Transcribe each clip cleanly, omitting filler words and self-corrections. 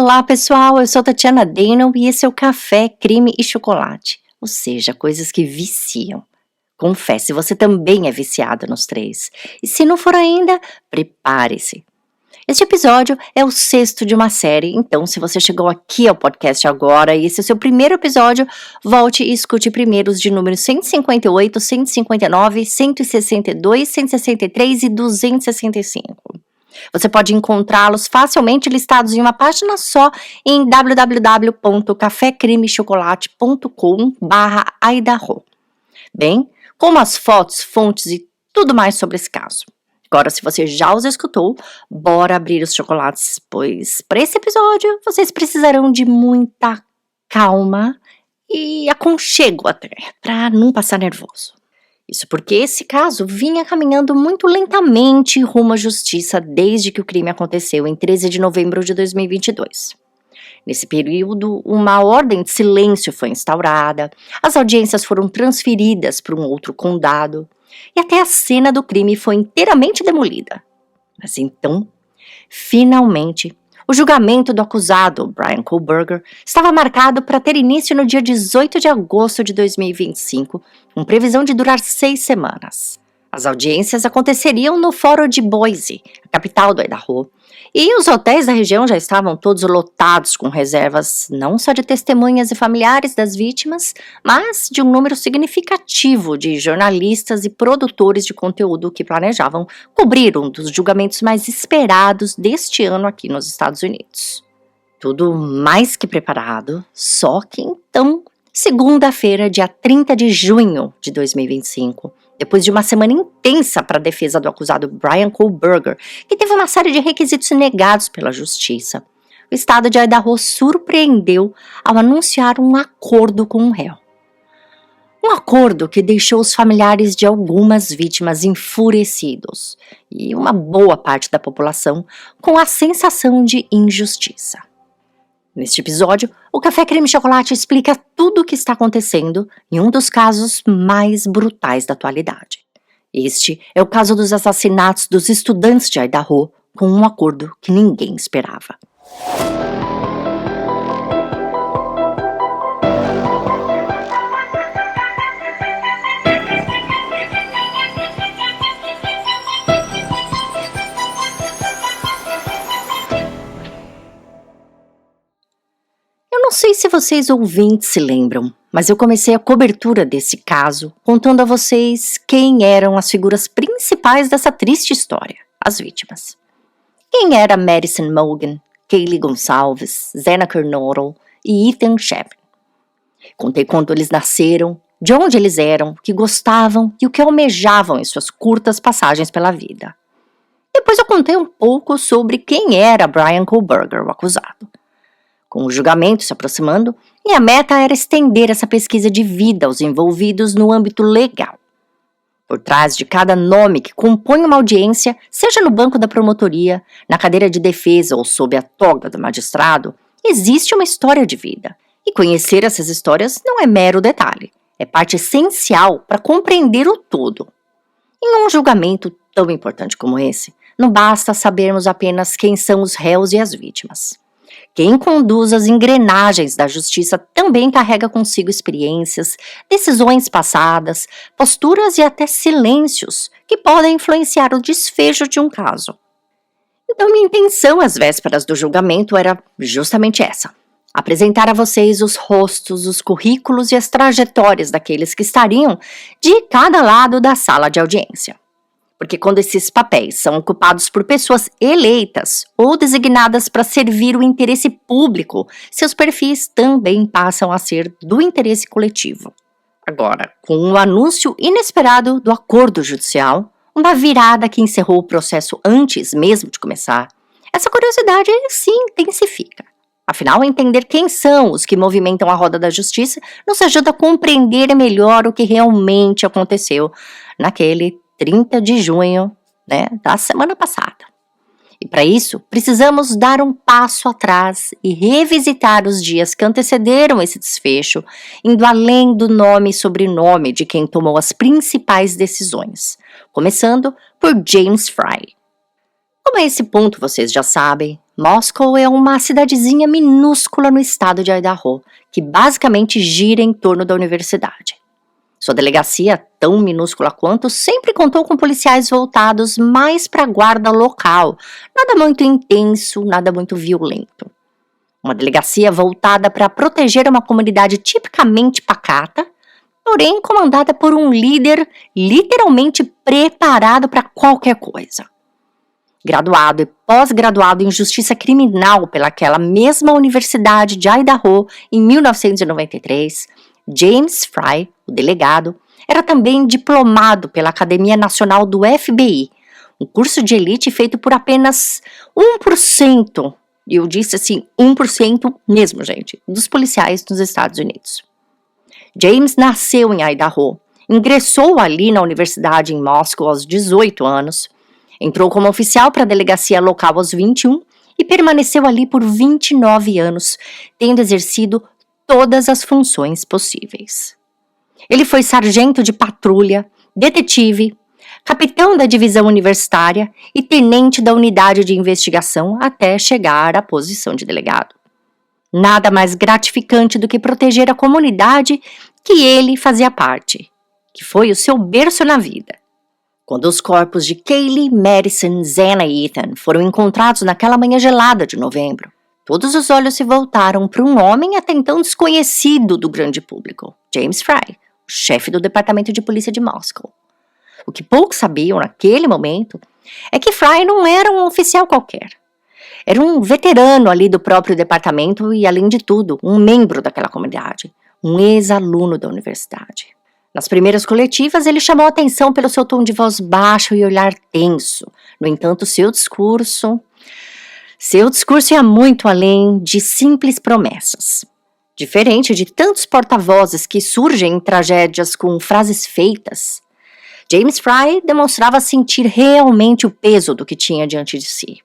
Olá pessoal, eu sou Tatiana Deno e esse é o Café, Crime e Chocolate, ou seja, coisas que viciam. Confesse, você também é viciado nos três. E se não for ainda, prepare-se. Este episódio é o 6º de uma série, então se você chegou aqui ao podcast agora e esse é o seu primeiro episódio, volte e escute primeiro os de números 158, 159, 162, 163 e 265. Você pode encontrá-los facilmente listados em uma página só em www.cafecrimechocolate.com/Idaho. Bem, como as fotos, fontes e tudo mais sobre esse caso. Agora, se você já os escutou, bora abrir os chocolates, pois para esse episódio vocês precisarão de muita calma e aconchego até, para não passar nervoso. Isso porque esse caso vinha caminhando muito lentamente rumo à justiça desde que o crime aconteceu em 13 de novembro de 2022. Nesse período, uma ordem de silêncio foi instaurada, as audiências foram transferidas para um outro condado e até a cena do crime foi inteiramente demolida. Mas então, finalmente, o julgamento do acusado, Bryan Kohberger, estava marcado para ter início no dia 18 de agosto de 2025, com previsão de durar 6 semanas. As audiências aconteceriam no Fórum de Boise, a capital do Idaho, e os hotéis da região já estavam todos lotados com reservas não só de testemunhas e familiares das vítimas, mas de um número significativo de jornalistas e produtores de conteúdo que planejavam cobrir um dos julgamentos mais esperados deste ano aqui nos Estados Unidos. Tudo mais que preparado, só que então, segunda-feira, dia 30 de junho de 2025, depois de uma semana intensa para a defesa do acusado Bryan Kohberger, que teve uma série de requisitos negados pela justiça, o estado de Idaho surpreendeu ao anunciar um acordo com o réu. Um acordo que deixou os familiares de algumas vítimas enfurecidos e uma boa parte da população com a sensação de injustiça. Neste episódio, o Café Creme e Chocolate explica tudo o que está acontecendo em um dos casos mais brutais da atualidade. Este é o caso dos assassinatos dos estudantes de Idaho, com um acordo que ninguém esperava. Não sei se vocês ouvintes se lembram, mas eu comecei a cobertura desse caso contando a vocês quem eram as figuras principais dessa triste história, as vítimas. Quem era Madison Mogen, Kaylee Gonçalves, Zena Kernodle e Ethan Chapin. Contei quando eles nasceram, de onde eles eram, o que gostavam e o que almejavam em suas curtas passagens pela vida. Depois eu contei um pouco sobre quem era Bryan Kohberger, o acusado. Com o julgamento se aproximando, minha meta era estender essa pesquisa de vida aos envolvidos no âmbito legal. Por trás de cada nome que compõe uma audiência, seja no banco da promotoria, na cadeira de defesa ou sob a toga do magistrado, existe uma história de vida. E conhecer essas histórias não é mero detalhe, é parte essencial para compreender o todo. Em um julgamento tão importante como esse, não basta sabermos apenas quem são os réus e as vítimas. Quem conduz as engrenagens da justiça também carrega consigo experiências, decisões passadas, posturas e até silêncios que podem influenciar o desfecho de um caso. Então, minha intenção às vésperas do julgamento era justamente essa: apresentar a vocês os rostos, os currículos e as trajetórias daqueles que estariam de cada lado da sala de audiência. Porque quando esses papéis são ocupados por pessoas eleitas ou designadas para servir o interesse público, seus perfis também passam a ser do interesse coletivo. Agora, com o anúncio inesperado do acordo judicial, uma virada que encerrou o processo antes mesmo de começar, essa curiosidade se intensifica. Afinal, entender quem são os que movimentam a roda da justiça nos ajuda a compreender melhor o que realmente aconteceu naquele 30 de junho, da semana passada. E para isso, precisamos dar um passo atrás e revisitar os dias que antecederam esse desfecho, indo além do nome e sobrenome de quem tomou as principais decisões, começando por James Frye. Como a esse ponto vocês já sabem, Moscow é uma cidadezinha minúscula no estado de Idaho, que basicamente gira em torno da universidade. Sua delegacia, tão minúscula quanto, sempre contou com policiais voltados mais para a guarda local, nada muito intenso, nada muito violento. Uma delegacia voltada para proteger uma comunidade tipicamente pacata, porém comandada por um líder literalmente preparado para qualquer coisa. Graduado e pós-graduado em Justiça Criminal pelaquela mesma Universidade de Idaho em 1993, James Frye, o delegado, era também diplomado pela Academia Nacional do FBI, um curso de elite feito por apenas 1%, e eu disse assim, 1% mesmo, gente, dos policiais nos Estados Unidos. James nasceu em Idaho, ingressou ali na universidade em Moscou aos 18 anos, entrou como oficial para a delegacia local aos 21 e permaneceu ali por 29 anos, tendo exercido todas as funções possíveis. Ele foi sargento de patrulha, detetive, capitão da divisão universitária e tenente da unidade de investigação até chegar à posição de delegado. Nada mais gratificante do que proteger a comunidade que ele fazia parte, que foi o seu berço na vida. Quando os corpos de Kaylee, Madison, Zena e Ethan foram encontrados naquela manhã gelada de novembro, todos os olhos se voltaram para um homem até então desconhecido do grande público, James Frye, o chefe do Departamento de Polícia de Moscow. O que poucos sabiam naquele momento é que Frye não era um oficial qualquer. Era um veterano ali do próprio departamento e, além de tudo, um membro daquela comunidade, um ex-aluno da universidade. Nas primeiras coletivas, ele chamou a atenção pelo seu tom de voz baixo e olhar tenso. No entanto, seu discurso ia muito além de simples promessas. Diferente de tantos porta-vozes que surgem em tragédias com frases feitas, James Frye demonstrava sentir realmente o peso do que tinha diante de si.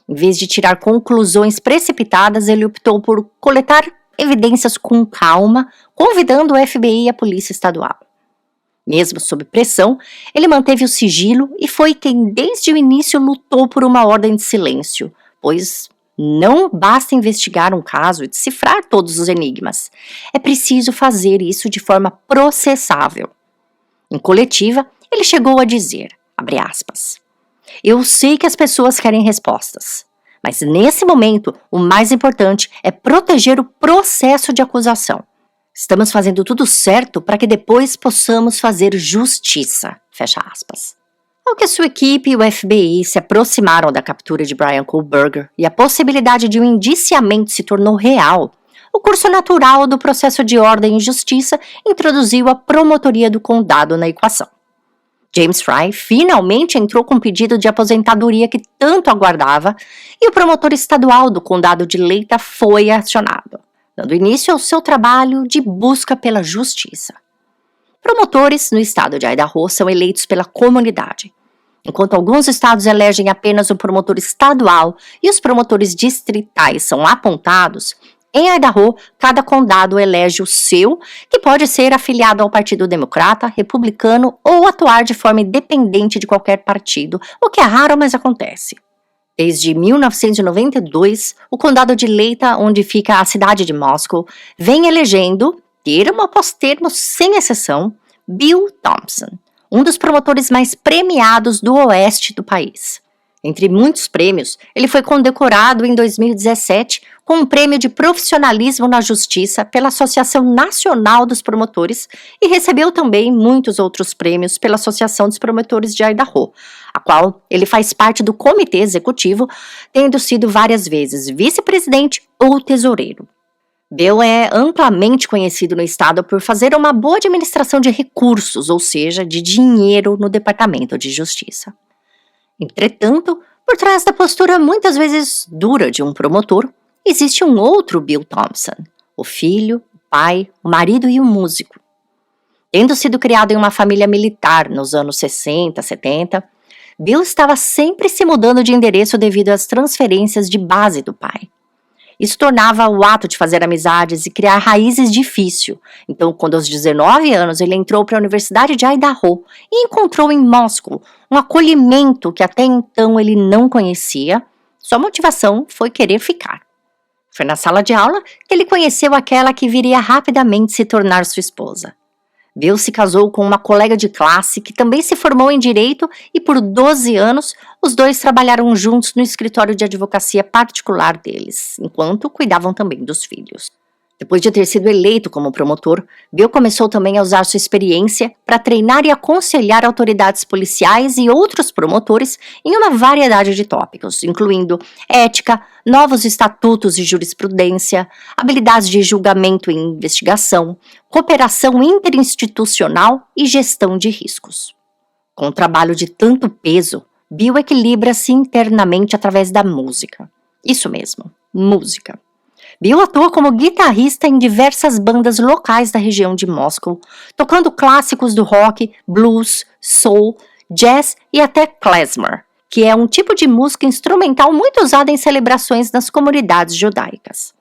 Em vez de tirar conclusões precipitadas, ele optou por coletar evidências com calma, convidando o FBI e a Polícia Estadual. Mesmo sob pressão, ele manteve o sigilo e foi quem desde o início lutou por uma ordem de silêncio, pois não basta investigar um caso e decifrar todos os enigmas. É preciso fazer isso de forma processável. Em coletiva, ele chegou a dizer, abre aspas, "Eu sei que as pessoas querem respostas, mas nesse momento o mais importante é proteger o processo de acusação. Estamos fazendo tudo certo para que depois possamos fazer justiça", fecha aspas. Ao que sua equipe e o FBI se aproximaram da captura de Bryan Kohberger e a possibilidade de um indiciamento se tornou real, o curso natural do processo de ordem e justiça introduziu a promotoria do condado na equação. James Frye finalmente entrou com um pedido de aposentadoria que tanto aguardava e o promotor estadual do condado de Leita foi acionado, dando início ao seu trabalho de busca pela justiça. Promotores no estado de Idaho são eleitos pela comunidade. Enquanto alguns estados elegem apenas um promotor estadual e os promotores distritais são apontados, em Idaho, cada condado elege o seu, que pode ser afiliado ao Partido Democrata, Republicano ou atuar de forma independente de qualquer partido, o que é raro, mas acontece. Desde 1992, o condado de Leita, onde fica a cidade de Moscow, vem elegendo, termo após termo sem exceção, Bill Thompson, um dos promotores mais premiados do oeste do país. Entre muitos prêmios, ele foi condecorado em 2017 com um prêmio de profissionalismo na justiça pela Associação Nacional dos Promotores e recebeu também muitos outros prêmios pela Associação dos Promotores de Idaho, a qual ele faz parte do comitê executivo, tendo sido várias vezes vice-presidente ou tesoureiro. Bill é amplamente conhecido no estado por fazer uma boa administração de recursos, ou seja, de dinheiro no Departamento de Justiça. Entretanto, por trás da postura muitas vezes dura de um promotor, existe um outro Bill Thompson, o filho, o pai, o marido e o músico. Tendo sido criado em uma família militar nos anos 60, 70, Bill estava sempre se mudando de endereço devido às transferências de base do pai. Isso tornava o ato de fazer amizades e criar raízes difícil. Então, quando aos 19 anos ele entrou para a Universidade de Idaho e encontrou em Moscou um acolhimento que até então ele não conhecia, sua motivação foi querer ficar. Foi na sala de aula que ele conheceu aquela que viria rapidamente se tornar sua esposa. Bill se casou com uma colega de classe que também se formou em Direito e por 12 anos os dois trabalharam juntos no escritório de advocacia particular deles, enquanto cuidavam também dos filhos. Depois de ter sido eleito como promotor, Bill começou também a usar sua experiência para treinar e aconselhar autoridades policiais e outros promotores em uma variedade de tópicos, incluindo ética, novos estatutos e jurisprudência, habilidades de julgamento e investigação, cooperação interinstitucional e gestão de riscos. Com um trabalho de tanto peso, Bill equilibra-se internamente através da música. Isso mesmo, música. Bill atua como guitarrista em diversas bandas locais da região de Moscou, tocando clássicos do rock, blues, soul, jazz e até klezmer, que é um tipo de música instrumental muito usada em celebrações nas comunidades judaicas.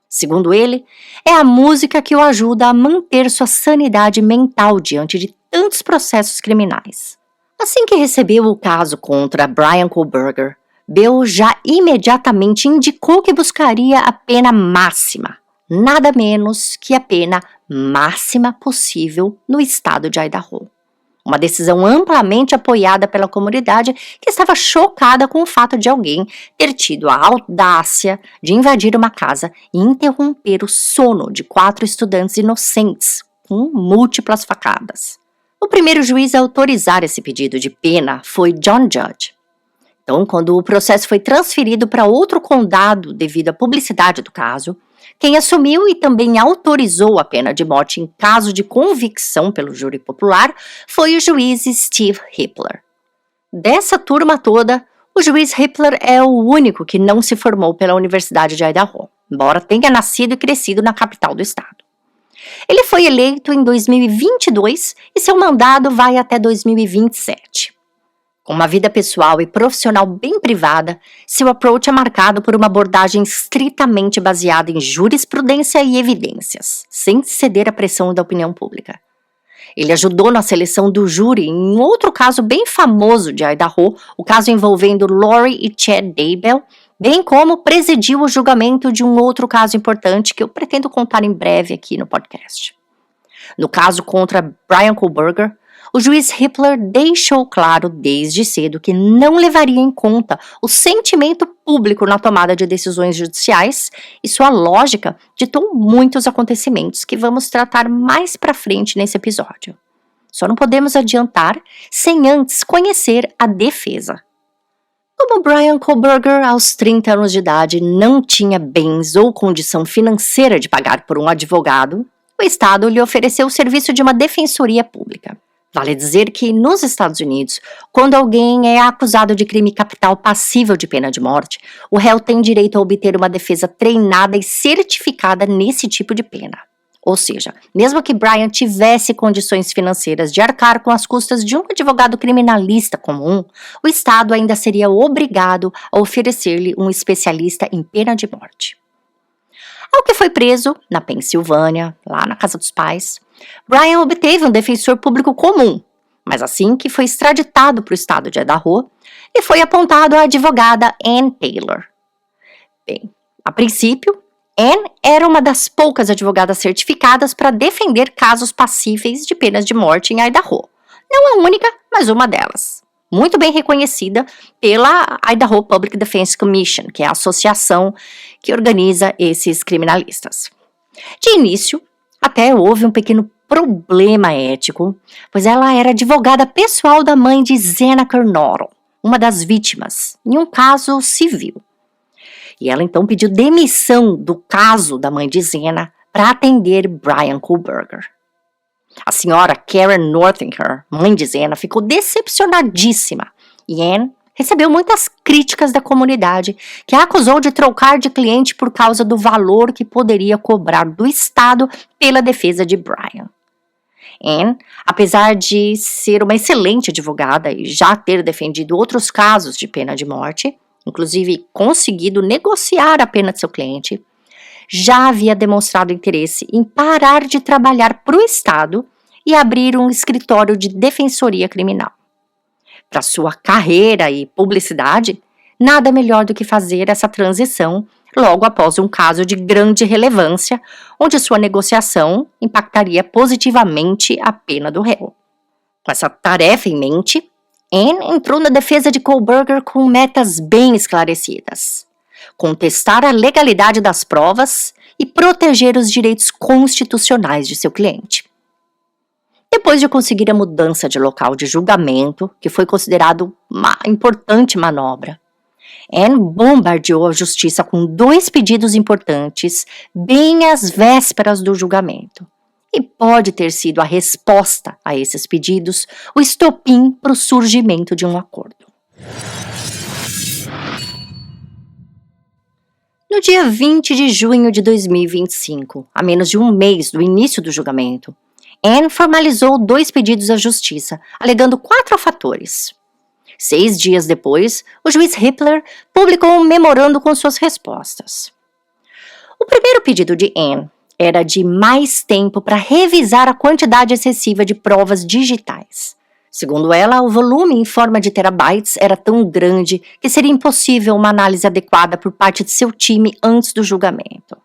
Segundo ele, é a música que o ajuda a manter sua sanidade mental diante de tantos processos criminais. Assim que recebeu o caso contra Bryan Kohberger, Bill já imediatamente indicou que buscaria a pena máxima, nada menos que a pena máxima possível no estado de Idaho. Uma decisão amplamente apoiada pela comunidade que estava chocada com o fato de alguém ter tido a audácia de invadir uma casa e interromper o sono de 4 estudantes inocentes com múltiplas facadas. O primeiro juiz a autorizar esse pedido de pena foi John Judge. Então, quando o processo foi transferido para outro condado devido à publicidade do caso, quem assumiu e também autorizou a pena de morte em caso de convicção pelo júri popular foi o juiz Steve Hippler. Dessa turma toda, o juiz Hippler é o único que não se formou pela Universidade de Idaho, embora tenha nascido e crescido na capital do estado. Ele foi eleito em 2022 e seu mandato vai até 2027. Com uma vida pessoal e profissional bem privada, seu approach é marcado por uma abordagem estritamente baseada em jurisprudência e evidências, sem ceder à pressão da opinião pública. Ele ajudou na seleção do júri em outro caso bem famoso de Idaho, o caso envolvendo Lori e Chad Daybell, bem como presidiu o julgamento de um outro caso importante que eu pretendo contar em breve aqui no podcast. No caso contra Bryan Kohberger, o juiz Hippler deixou claro desde cedo que não levaria em conta o sentimento público na tomada de decisões judiciais e sua lógica ditou muitos acontecimentos que vamos tratar mais pra frente nesse episódio. Só não podemos adiantar sem antes conhecer a defesa. Como Bryan Kohberger, aos 30 anos de idade, não tinha bens ou condição financeira de pagar por um advogado, o Estado lhe ofereceu o serviço de uma defensoria pública. Vale dizer que, nos Estados Unidos, quando alguém é acusado de crime capital passível de pena de morte, o réu tem direito a obter uma defesa treinada e certificada nesse tipo de pena. Ou seja, mesmo que Bryan tivesse condições financeiras de arcar com as custas de um advogado criminalista comum, o Estado ainda seria obrigado a oferecer-lhe um especialista em pena de morte. Ao que foi preso, na Pensilvânia, lá na casa dos pais, Bryan obteve um defensor público comum, mas assim que foi extraditado para o estado de Idaho, lhe foi apontado a advogada Ann Taylor. Bem, a princípio, Ann era uma das poucas advogadas certificadas para defender casos passíveis de penas de morte em Idaho. Não a única, mas uma delas. Muito bem reconhecida pela Idaho Public Defense Commission, que é a associação que organiza esses criminalistas. De início, até houve um pequeno problema ético, pois ela era advogada pessoal da mãe de Zena Kernodle, uma das vítimas, em um caso civil. E ela então pediu demissão do caso da mãe de Zena para atender Bryan Kohberger. A senhora Karen Northinger, mãe de Zena, ficou decepcionadíssima e Ann recebeu muitas críticas da comunidade, que a acusou de trocar de cliente por causa do valor que poderia cobrar do Estado pela defesa de Bryan. Ann, apesar de ser uma excelente advogada e já ter defendido outros casos de pena de morte, inclusive conseguido negociar a pena de seu cliente, já havia demonstrado interesse em parar de trabalhar para o Estado e abrir um escritório de defensoria criminal. Para sua carreira e publicidade, nada melhor do que fazer essa transição logo após um caso de grande relevância, onde sua negociação impactaria positivamente a pena do réu. Com essa tarefa em mente, Anne entrou na defesa de Kohberger com metas bem esclarecidas: contestar a legalidade das provas e proteger os direitos constitucionais de seu cliente. Depois de conseguir a mudança de local de julgamento, que foi considerado uma importante manobra, Anne bombardeou a justiça com 2 pedidos importantes bem às vésperas do julgamento. E pode ter sido a resposta a esses pedidos o estopim para o surgimento de um acordo. No dia 20 de junho de 2025, a menos de um mês do início do julgamento, Anne formalizou 2 pedidos à justiça, alegando 4 fatores. 6 dias depois, o juiz Hippler publicou um memorando com suas respostas. O primeiro pedido de Anne era de mais tempo para revisar a quantidade excessiva de provas digitais. Segundo ela, o volume em forma de terabytes era tão grande que seria impossível uma análise adequada por parte de seu time antes do julgamento.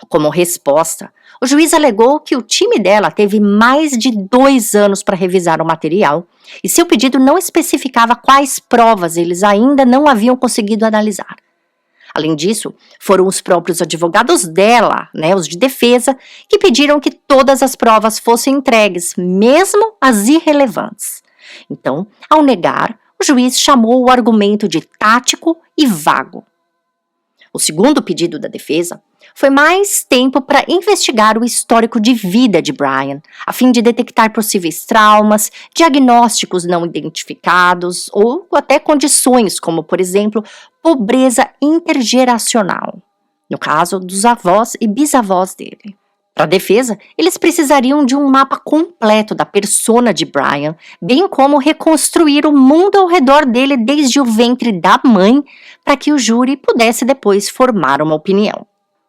Como resposta, o juiz alegou que o time dela teve mais de 2 anos para revisar o material e seu pedido não especificava quais provas eles ainda não haviam conseguido analisar. Além disso, foram os próprios advogados dela, os de defesa, que pediram que todas as provas fossem entregues, mesmo as irrelevantes. Então, ao negar, o juiz chamou o argumento de tático e vago. O segundo pedido da defesa foi mais tempo para investigar o histórico de vida de Brian, a fim de detectar possíveis traumas, diagnósticos não identificados ou até condições como, por exemplo, pobreza intergeracional, no caso dos avós e bisavós dele. Para a defesa, eles precisariam de um mapa completo da persona de Brian, bem como reconstruir o mundo ao redor dele desde o ventre da mãe, para que o júri pudesse depois formar uma opinião.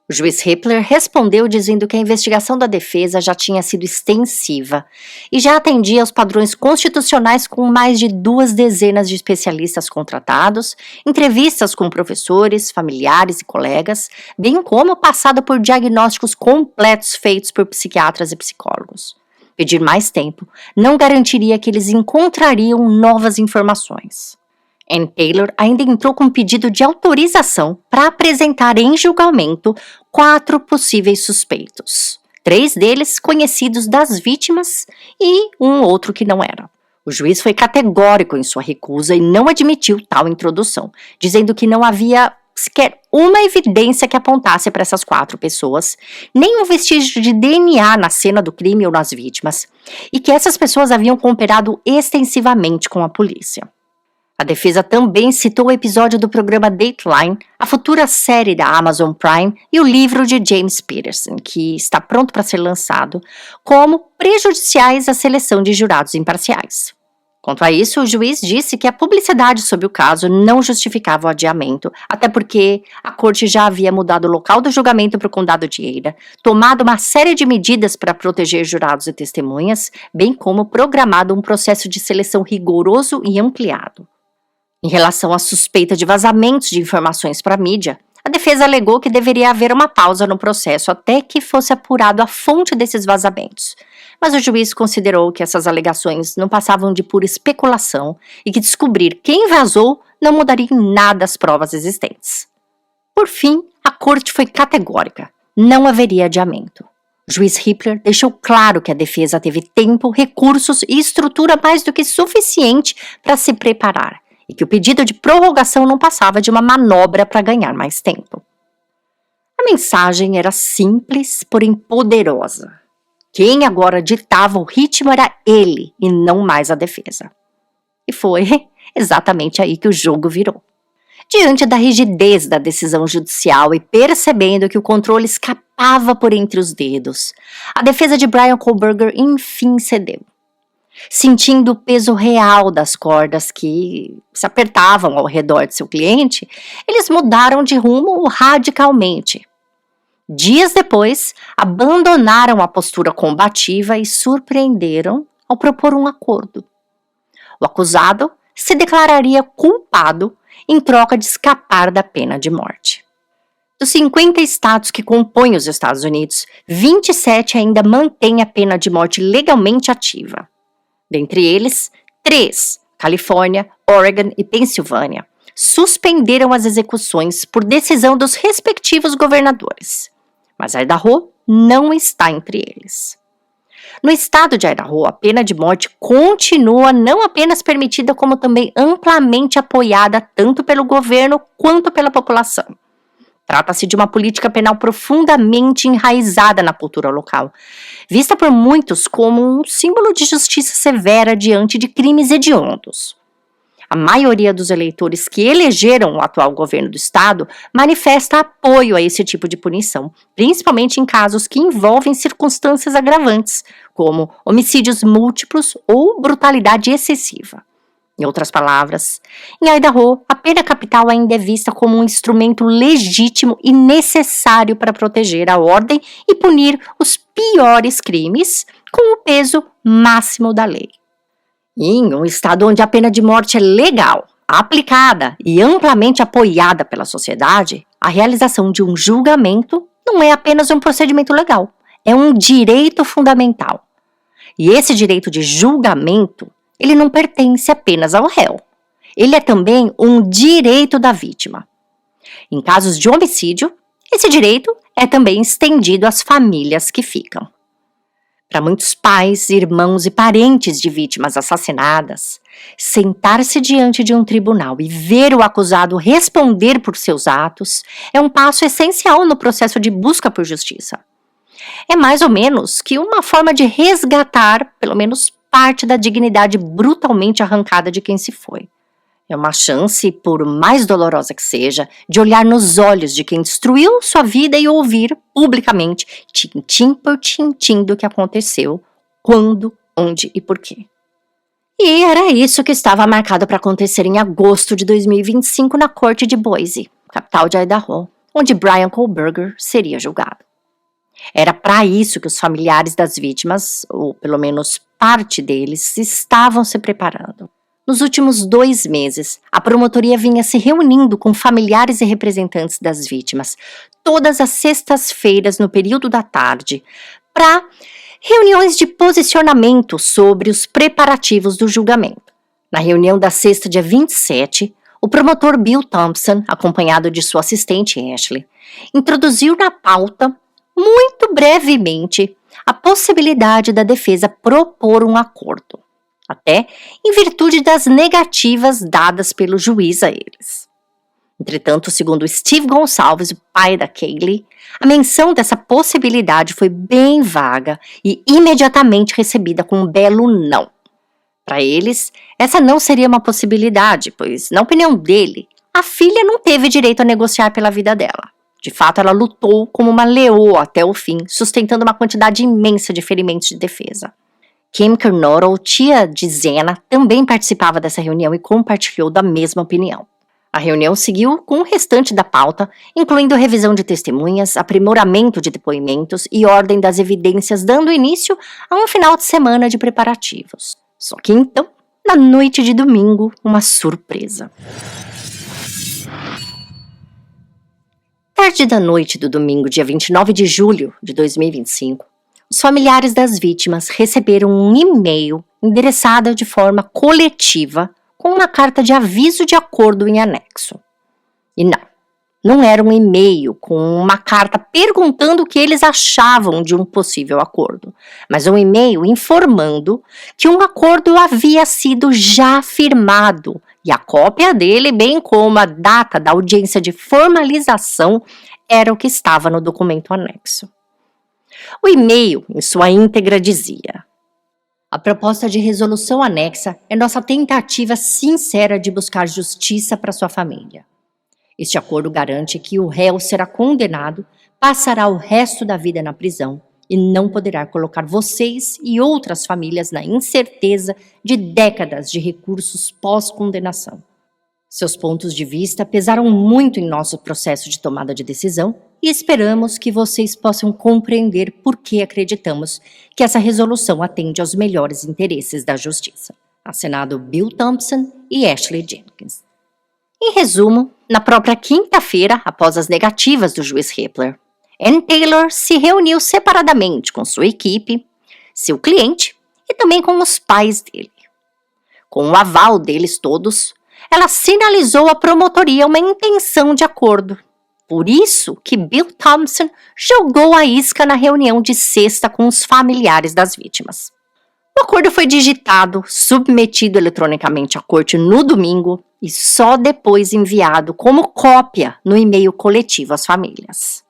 O juiz Hippler respondeu dizendo que a investigação da defesa já tinha sido extensiva e já atendia aos padrões constitucionais com mais de 2 dezenas de especialistas contratados, entrevistas com professores, familiares e colegas, bem como passado por diagnósticos completos feitos por psiquiatras e psicólogos. Pedir mais tempo não garantiria que eles encontrariam novas informações. Anne Taylor ainda entrou com um pedido de autorização para apresentar em julgamento 4 possíveis suspeitos. 3 deles conhecidos das vítimas e um outro que não era. O juiz foi categórico em sua recusa e não admitiu tal introdução, dizendo que não havia sequer uma evidência que apontasse para essas 4 pessoas, nem um vestígio de DNA na cena do crime ou nas vítimas, e que essas pessoas haviam cooperado extensivamente com a polícia. A defesa também citou o episódio do programa Dateline, a futura série da Amazon Prime e o livro de James Peterson, que está pronto para ser lançado, como prejudiciais à seleção de jurados imparciais. Quanto a isso, o juiz disse que a publicidade sobre o caso não justificava o adiamento, até porque a corte já havia mudado o local do julgamento para o condado de Eira, tomado uma série de medidas para proteger jurados e testemunhas, bem como programado um processo de seleção rigoroso e ampliado. Em relação à suspeita de vazamentos de informações para a mídia, a defesa alegou que deveria haver uma pausa no processo até que fosse apurado a fonte desses vazamentos, mas o juiz considerou que essas alegações não passavam de pura especulação e que descobrir quem vazou não mudaria em nada as provas existentes. Por fim, a corte foi categórica: não haveria adiamento. O juiz Hippler deixou claro que a defesa teve tempo, recursos e estrutura mais do que suficiente para se preparar, e que o pedido de prorrogação não passava de uma manobra para ganhar mais tempo. A mensagem era simples, porém poderosa. Quem agora ditava o ritmo era ele e não mais a defesa. E foi exatamente aí que o jogo virou. Diante da rigidez da decisão judicial e percebendo que o controle escapava por entre os dedos, a defesa de Brian Kohberger enfim cedeu. Sentindo o peso real das cordas que se apertavam ao redor de seu cliente, eles mudaram de rumo radicalmente. Dias depois, abandonaram a postura combativa e surpreenderam ao propor um acordo. O acusado se declararia culpado em troca de escapar da pena de morte. Dos 50 estados que compõem os Estados Unidos, 27 ainda mantêm a pena de morte legalmente ativa. Dentre eles, 3, Califórnia, Oregon e Pensilvânia, suspenderam as execuções por decisão dos respectivos governadores. Mas Idaho não está entre eles. No estado de Idaho, a pena de morte continua não apenas permitida, como também amplamente apoiada tanto pelo governo quanto pela população. Trata-se de uma política penal profundamente enraizada na cultura local, vista por muitos como um símbolo de justiça severa diante de crimes hediondos. A maioria dos eleitores que elegeram o atual governo do estado manifesta apoio a esse tipo de punição, principalmente em casos que envolvem circunstâncias agravantes, como homicídios múltiplos ou brutalidade excessiva. Em outras palavras, em Idaho, a pena capital ainda é vista como um instrumento legítimo e necessário para proteger a ordem e punir os piores crimes com o peso máximo da lei. Em um estado onde a pena de morte é legal, aplicada e amplamente apoiada pela sociedade, a realização de um julgamento não é apenas um procedimento legal, é um direito fundamental. E esse direito de julgamento, ele não pertence apenas ao réu. Ele é também um direito da vítima. Em casos de homicídio, esse direito é também estendido às famílias que ficam. Para muitos pais, irmãos e parentes de vítimas assassinadas, sentar-se diante de um tribunal e ver o acusado responder por seus atos é um passo essencial no processo de busca por justiça. É mais ou menos que uma forma de resgatar, pelo menos, parte da dignidade brutalmente arrancada de quem se foi. É uma chance, por mais dolorosa que seja, de olhar nos olhos de quem destruiu sua vida e ouvir publicamente, tintim por tintim, do que aconteceu, quando, onde e por quê. E era isso que estava marcado para acontecer em agosto de 2025 na corte de Boise, capital de Idaho, onde Bryan Kohberger seria julgado. Era para isso que os familiares das vítimas, ou pelo menos parte deles, estavam se preparando. Nos últimos 2 meses, a promotoria vinha se reunindo com familiares e representantes das vítimas, todas as sextas-feiras no período da tarde, para reuniões de posicionamento sobre os preparativos do julgamento. Na reunião da sexta, dia 27, o promotor Bill Thompson, acompanhado de sua assistente Ashley, introduziu na pauta, muito brevemente, a possibilidade da defesa propor um acordo, até em virtude das negativas dadas pelo juiz a eles. Entretanto, segundo Steve Gonçalves, o pai da Kaylee, a menção dessa possibilidade foi bem vaga e imediatamente recebida com um belo não. Para eles, essa não seria uma possibilidade, pois, na opinião dele, a filha não teve direito a negociar pela vida dela. De fato, ela lutou como uma leoa até o fim, sustentando uma quantidade imensa de ferimentos de defesa. Kim Kernodle, tia de Zena, também participava dessa reunião e compartilhou da mesma opinião. A reunião seguiu com o restante da pauta, incluindo revisão de testemunhas, aprimoramento de depoimentos e ordem das evidências, dando início a um final de semana de preparativos. Só que então, na noite de domingo, uma surpresa. Tarde da noite do domingo, dia 29 de julho de 2025, os familiares das vítimas receberam um e-mail endereçado de forma coletiva com uma carta de aviso de acordo em anexo. E não era um e-mail com uma carta perguntando o que eles achavam de um possível acordo, mas um e-mail informando que um acordo havia sido já firmado e a cópia dele, bem como a data da audiência de formalização, era o que estava no documento anexo. O e-mail, em sua íntegra, dizia: a proposta de resolução anexa é nossa tentativa sincera de buscar justiça para sua família. Este acordo garante que o réu será condenado, passará o resto da vida na prisão e não poderá colocar vocês e outras famílias na incerteza de décadas de recursos pós-condenação. Seus pontos de vista pesaram muito em nosso processo de tomada de decisão e esperamos que vocês possam compreender por que acreditamos que essa resolução atende aos melhores interesses da justiça. Assinado Bill Thompson e Ashley Jenkins. Em resumo, na própria quinta-feira, após as negativas do juiz Hippler, Ann Taylor se reuniu separadamente com sua equipe, seu cliente e também com os pais dele. Com o aval deles todos, ela sinalizou à promotoria uma intenção de acordo. Por isso que Bill Thompson jogou a isca na reunião de sexta com os familiares das vítimas. O acordo foi digitado, submetido eletronicamente à corte no domingo e só depois enviado como cópia no e-mail coletivo às famílias.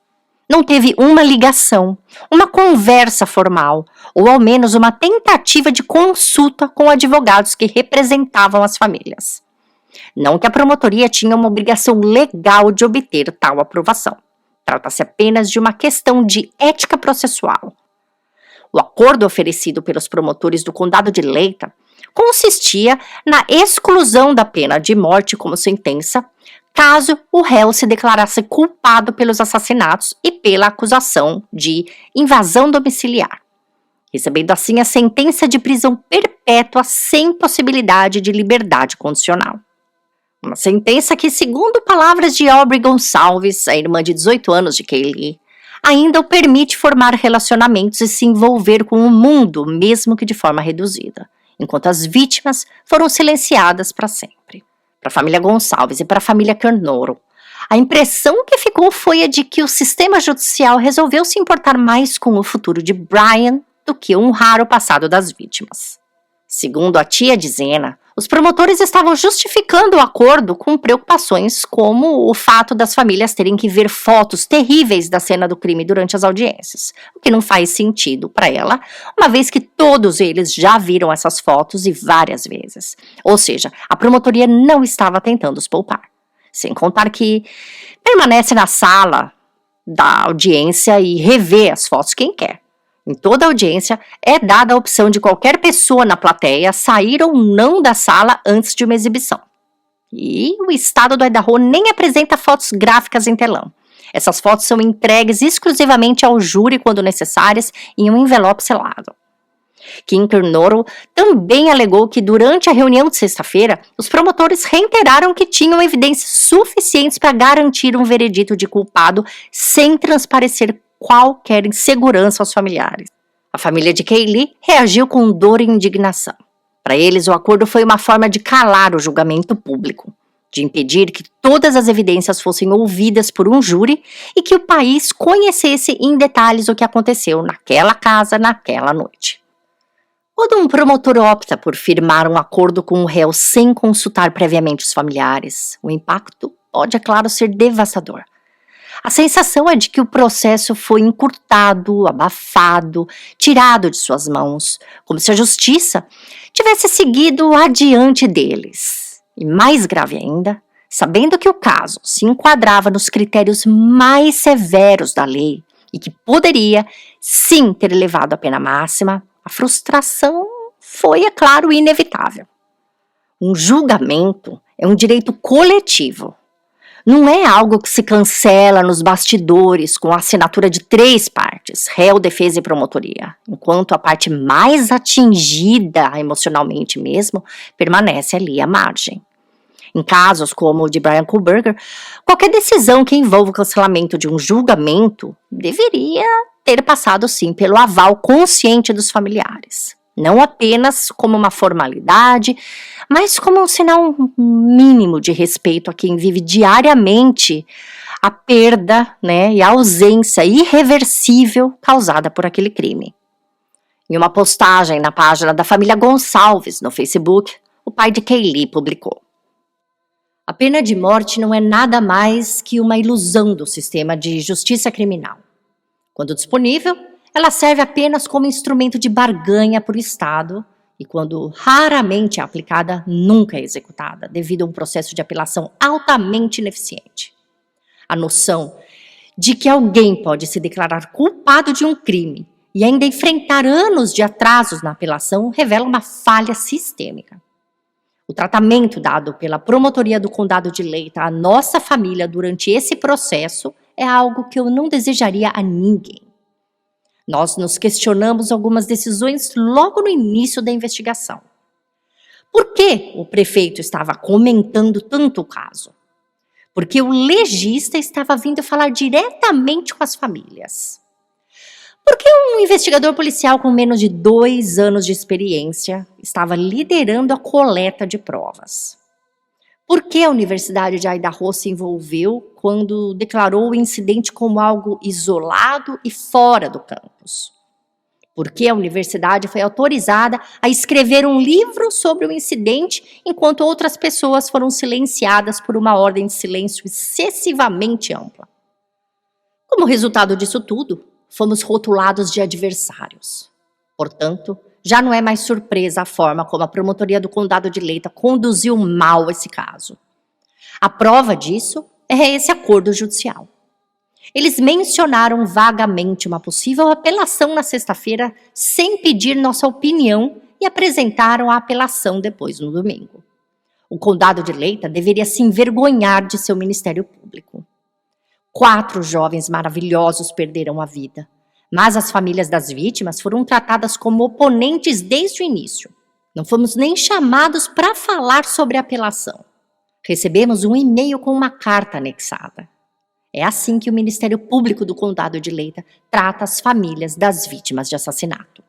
Não teve uma ligação, uma conversa formal ou ao menos uma tentativa de consulta com advogados que representavam as famílias. Não que a promotoria tinha uma obrigação legal de obter tal aprovação. Trata-se apenas de uma questão de ética processual. O acordo oferecido pelos promotores do condado de Leita consistia na exclusão da pena de morte como sentença, caso o réu se declarasse culpado pelos assassinatos e pela acusação de invasão domiciliar, recebendo assim a sentença de prisão perpétua sem possibilidade de liberdade condicional. Uma sentença que, segundo palavras de Aubrey Gonçalves, a irmã de 18 anos de Kaylee, ainda o permite formar relacionamentos e se envolver com o mundo, mesmo que de forma reduzida, enquanto as vítimas foram silenciadas para sempre. Para a família Gonçalves e para a família Carnoro, a impressão que ficou foi a de que o sistema judicial resolveu se importar mais com o futuro de Brian do que honrar o passado das vítimas. Segundo a tia de Zena, os promotores estavam justificando o acordo com preocupações como o fato das famílias terem que ver fotos terríveis da cena do crime durante as audiências, o que não faz sentido para ela, uma vez que todos eles já viram essas fotos e várias vezes. Ou seja, a promotoria não estava tentando os poupar. Sem contar que permanece na sala da audiência e revê as fotos quem quer. Em toda audiência, é dada a opção de qualquer pessoa na plateia sair ou não da sala antes de uma exibição. E o estado do Idaho nem apresenta fotos gráficas em telão. Essas fotos são entregues exclusivamente ao júri quando necessárias em um envelope selado. Kim Carnoro também alegou que durante a reunião de sexta-feira, os promotores reiteraram que tinham evidências suficientes para garantir um veredito de culpado sem transparecer qualquer insegurança aos familiares. A família de Kaylee reagiu com dor e indignação. Para eles, o acordo foi uma forma de calar o julgamento público, de impedir que todas as evidências fossem ouvidas por um júri e que o país conhecesse em detalhes o que aconteceu naquela casa naquela noite. Quando um promotor opta por firmar um acordo com o réu sem consultar previamente os familiares, o impacto pode, é claro, ser devastador. A sensação é de que o processo foi encurtado, abafado, tirado de suas mãos, como se a justiça tivesse seguido adiante deles. E mais grave ainda, sabendo que o caso se enquadrava nos critérios mais severos da lei e que poderia, sim, ter elevado a pena máxima, a frustração foi, é claro, inevitável. Um julgamento é um direito coletivo. Não é algo que se cancela nos bastidores com a assinatura de 3 partes, réu, defesa e promotoria, enquanto a parte mais atingida emocionalmente mesmo permanece ali à margem. Em casos como o de Brian Kohlberger, qualquer decisão que envolva o cancelamento de um julgamento deveria ter passado sim pelo aval consciente dos familiares. Não apenas como uma formalidade, mas como um sinal mínimo de respeito a quem vive diariamente a perda, e a ausência irreversível causada por aquele crime. Em uma postagem na página da família Gonçalves no Facebook, o pai de Kaylee publicou: "A pena de morte não é nada mais que uma ilusão do sistema de justiça criminal. Quando disponível, ela serve apenas como instrumento de barganha para o Estado e, quando raramente é aplicada, nunca é executada, devido a um processo de apelação altamente ineficiente. A noção de que alguém pode se declarar culpado de um crime e ainda enfrentar anos de atrasos na apelação revela uma falha sistêmica. O tratamento dado pela Promotoria do Condado de Leita à nossa família durante esse processo é algo que eu não desejaria a ninguém. Nós nos questionamos algumas decisões logo no início da investigação. Por que o prefeito estava comentando tanto o caso? Porque o legista estava vindo falar diretamente com as famílias. Porque um investigador policial com menos de 2 anos de experiência estava liderando a coleta de provas. Por que a Universidade de Idaho se envolveu quando declarou o incidente como algo isolado e fora do campus? Por que a universidade foi autorizada a escrever um livro sobre o incidente enquanto outras pessoas foram silenciadas por uma ordem de silêncio excessivamente ampla? Como resultado disso tudo, fomos rotulados de adversários. Portanto, já não é mais surpresa a forma como a Promotoria do Condado de Leita conduziu mal esse caso. A prova disso é esse acordo judicial. Eles mencionaram vagamente uma possível apelação na sexta-feira sem pedir nossa opinião e apresentaram a apelação depois no domingo. O Condado de Leita deveria se envergonhar de seu Ministério Público. 4 jovens maravilhosos perderam a vida, mas as famílias das vítimas foram tratadas como oponentes desde o início. Não fomos nem chamados para falar sobre a apelação. Recebemos um e-mail com uma carta anexada. É assim que o Ministério Público do Condado de Leita trata as famílias das vítimas de assassinato.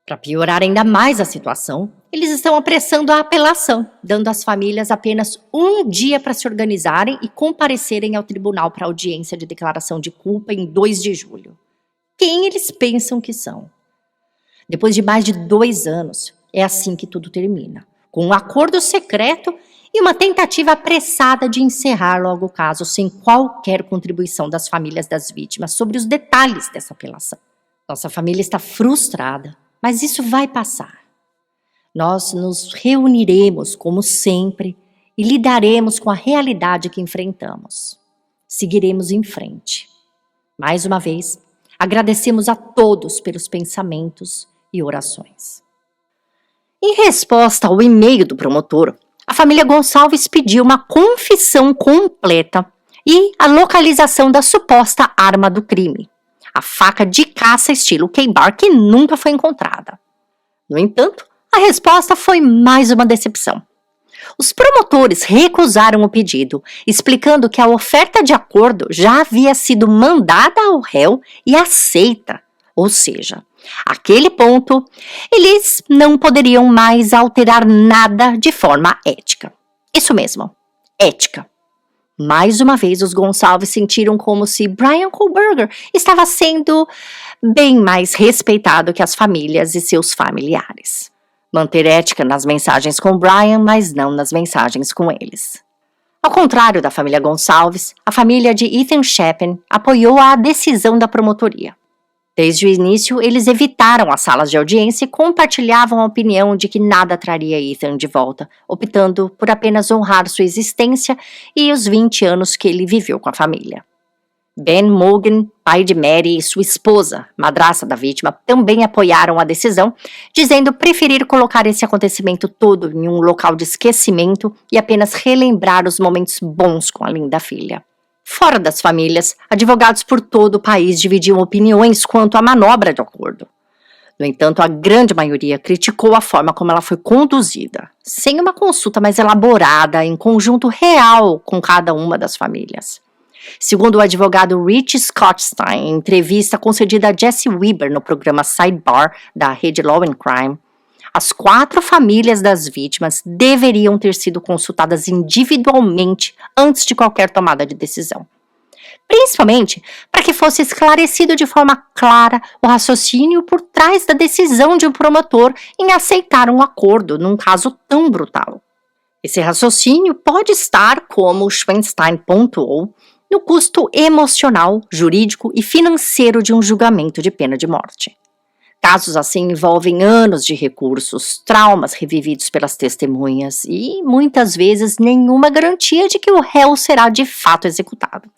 Para piorar ainda mais a situação, eles estão apressando a apelação, dando às famílias apenas um dia para se organizarem e comparecerem ao tribunal para audiência de declaração de culpa em 2 de julho. Quem eles pensam que são? Depois de mais de 2 anos, é assim que tudo termina, com um acordo secreto e uma tentativa apressada de encerrar logo o caso sem qualquer contribuição das famílias das vítimas sobre os detalhes dessa apelação. Nossa família está frustrada, mas isso vai passar. Nós nos reuniremos como sempre e lidaremos com a realidade que enfrentamos. Seguiremos em frente. Mais uma vez, agradecemos a todos pelos pensamentos e orações. Em resposta ao e-mail do promotor, a família Gonçalves pediu uma confissão completa e a localização da suposta arma do crime, a faca de caça estilo K-Bar que nunca foi encontrada. No entanto, a resposta foi mais uma decepção. Os promotores recusaram o pedido, explicando que a oferta de acordo já havia sido mandada ao réu e aceita, ou seja, àquele ponto, eles não poderiam mais alterar nada de forma ética. Isso mesmo, ética. Mais uma vez, os Gonçalves sentiram como se Bryan Kohberger estava sendo bem mais respeitado que as famílias e seus familiares. Manter ética nas mensagens com Bryan, mas não nas mensagens com eles. Ao contrário da família Gonçalves, a família de Ethan Chapin apoiou a decisão da promotoria. Desde o início, eles evitaram as salas de audiência e compartilhavam a opinião de que nada traria Ethan de volta, optando por apenas honrar sua existência e os 20 anos que ele viveu com a família. Ben Mogan, pai de Mary e sua esposa, madrasta da vítima, também apoiaram a decisão, dizendo preferir colocar esse acontecimento todo em um local de esquecimento e apenas relembrar os momentos bons com a linda filha. Fora das famílias, advogados por todo o país dividiam opiniões quanto à manobra de acordo. No entanto, a grande maioria criticou a forma como ela foi conduzida, sem uma consulta mais elaborada em conjunto real com cada uma das famílias. Segundo o advogado Rich Scottstein, em entrevista concedida a Jesse Weber no programa Sidebar da rede Law and Crime, as 4 famílias das vítimas deveriam ter sido consultadas individualmente antes de qualquer tomada de decisão. Principalmente para que fosse esclarecido de forma clara o raciocínio por trás da decisão de um promotor em aceitar um acordo num caso tão brutal. Esse raciocínio pode estar, como Schwenstein pontuou, no custo emocional, jurídico e financeiro de um julgamento de pena de morte. Casos assim envolvem anos de recursos, traumas revividos pelas testemunhas e, muitas vezes, nenhuma garantia de que o réu será de fato executado.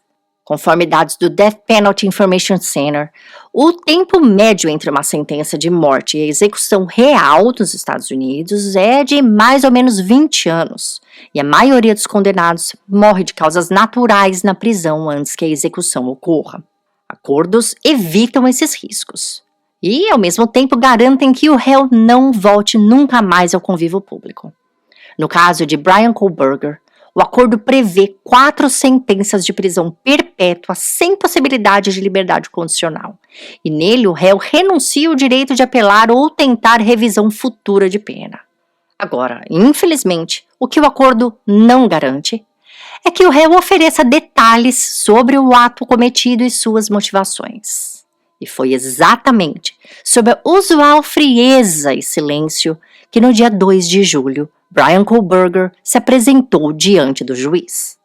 Conforme dados do Death Penalty Information Center, o tempo médio entre uma sentença de morte e a execução real dos Estados Unidos é de mais ou menos 20 anos, e a maioria dos condenados morre de causas naturais na prisão antes que a execução ocorra. Acordos evitam esses riscos e, ao mesmo tempo, garantem que o réu não volte nunca mais ao convívio público. No caso de Bryan Kohberger, o acordo prevê 4 sentenças de prisão perpétua sem possibilidade de liberdade condicional. E nele o réu renuncia o direito de apelar ou tentar revisão futura de pena. Agora, infelizmente, o que o acordo não garante é que o réu ofereça detalhes sobre o ato cometido e suas motivações. E foi exatamente sob a usual frieza e silêncio que no dia 2 de julho, Bryan Kohberger se apresentou diante do juiz.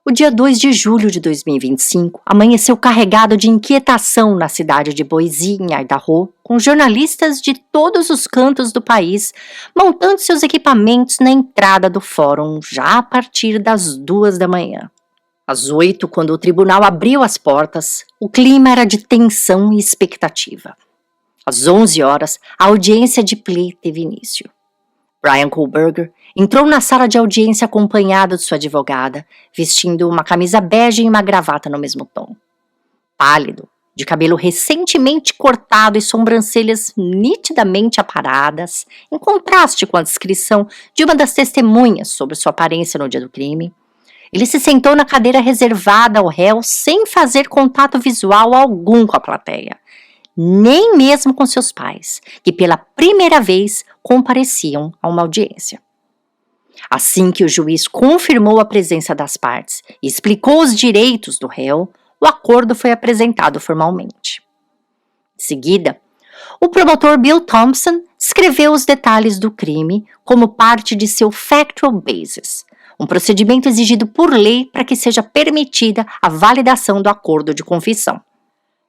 O dia 2 de julho de 2025 amanheceu carregado de inquietação na cidade de Boise, em Idaho, com jornalistas de todos os cantos do país montando seus equipamentos na entrada do fórum já a partir das 2 da manhã. Às 8, quando o tribunal abriu as portas, o clima era de tensão e expectativa. Às 11 horas, a audiência de plea teve início. Bryan Kohberger entrou na sala de audiência acompanhado de sua advogada, vestindo uma camisa bege e uma gravata no mesmo tom. Pálido, de cabelo recentemente cortado e sobrancelhas nitidamente aparadas, em contraste com a descrição de uma das testemunhas sobre sua aparência no dia do crime, ele se sentou na cadeira reservada ao réu sem fazer contato visual algum com a plateia, nem mesmo com seus pais, que pela primeira vez compareciam a uma audiência. Assim que o juiz confirmou a presença das partes e explicou os direitos do réu, o acordo foi apresentado formalmente. Em seguida, o promotor Bill Thompson descreveu os detalhes do crime como parte de seu factual basis, um procedimento exigido por lei para que seja permitida a validação do acordo de confissão.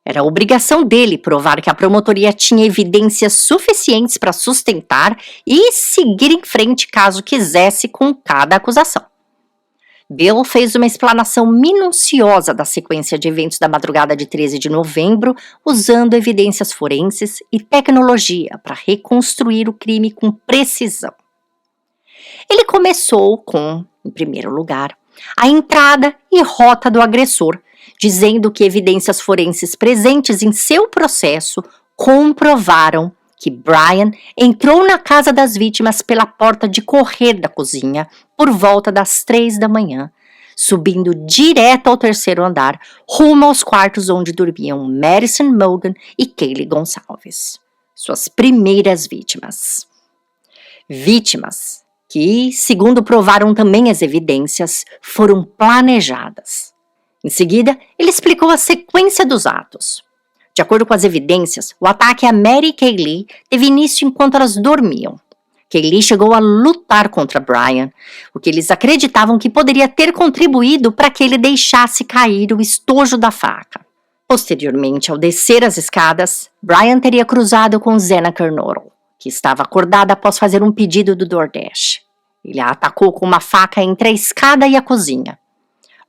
Era a obrigação dele provar que a promotoria tinha evidências suficientes para sustentar e seguir em frente caso quisesse com cada acusação. Bill fez uma explanação minuciosa da sequência de eventos da madrugada de 13 de novembro, usando evidências forenses e tecnologia para reconstruir o crime com precisão. Ele começou com, em primeiro lugar, a entrada e rota do agressor, dizendo que evidências forenses presentes em seu processo comprovaram que Bryan entrou na casa das vítimas pela porta de correr da cozinha por volta das 3 da manhã, subindo direto ao 3º andar, rumo aos quartos onde dormiam Madison Mogen e Kaylee Goncalves, suas primeiras vítimas. Vítimas que, segundo provaram também as evidências, foram planejadas. Em seguida, ele explicou a sequência dos atos. De acordo com as evidências, o ataque a Mary e Kaylee teve início enquanto elas dormiam. Kaylee chegou a lutar contra Bryan, o que eles acreditavam que poderia ter contribuído para que ele deixasse cair o estojo da faca. Posteriormente, ao descer as escadas, Bryan teria cruzado com Zena Kernodle, que estava acordada após fazer um pedido do DoorDash. Ele a atacou com uma faca entre a escada e a cozinha.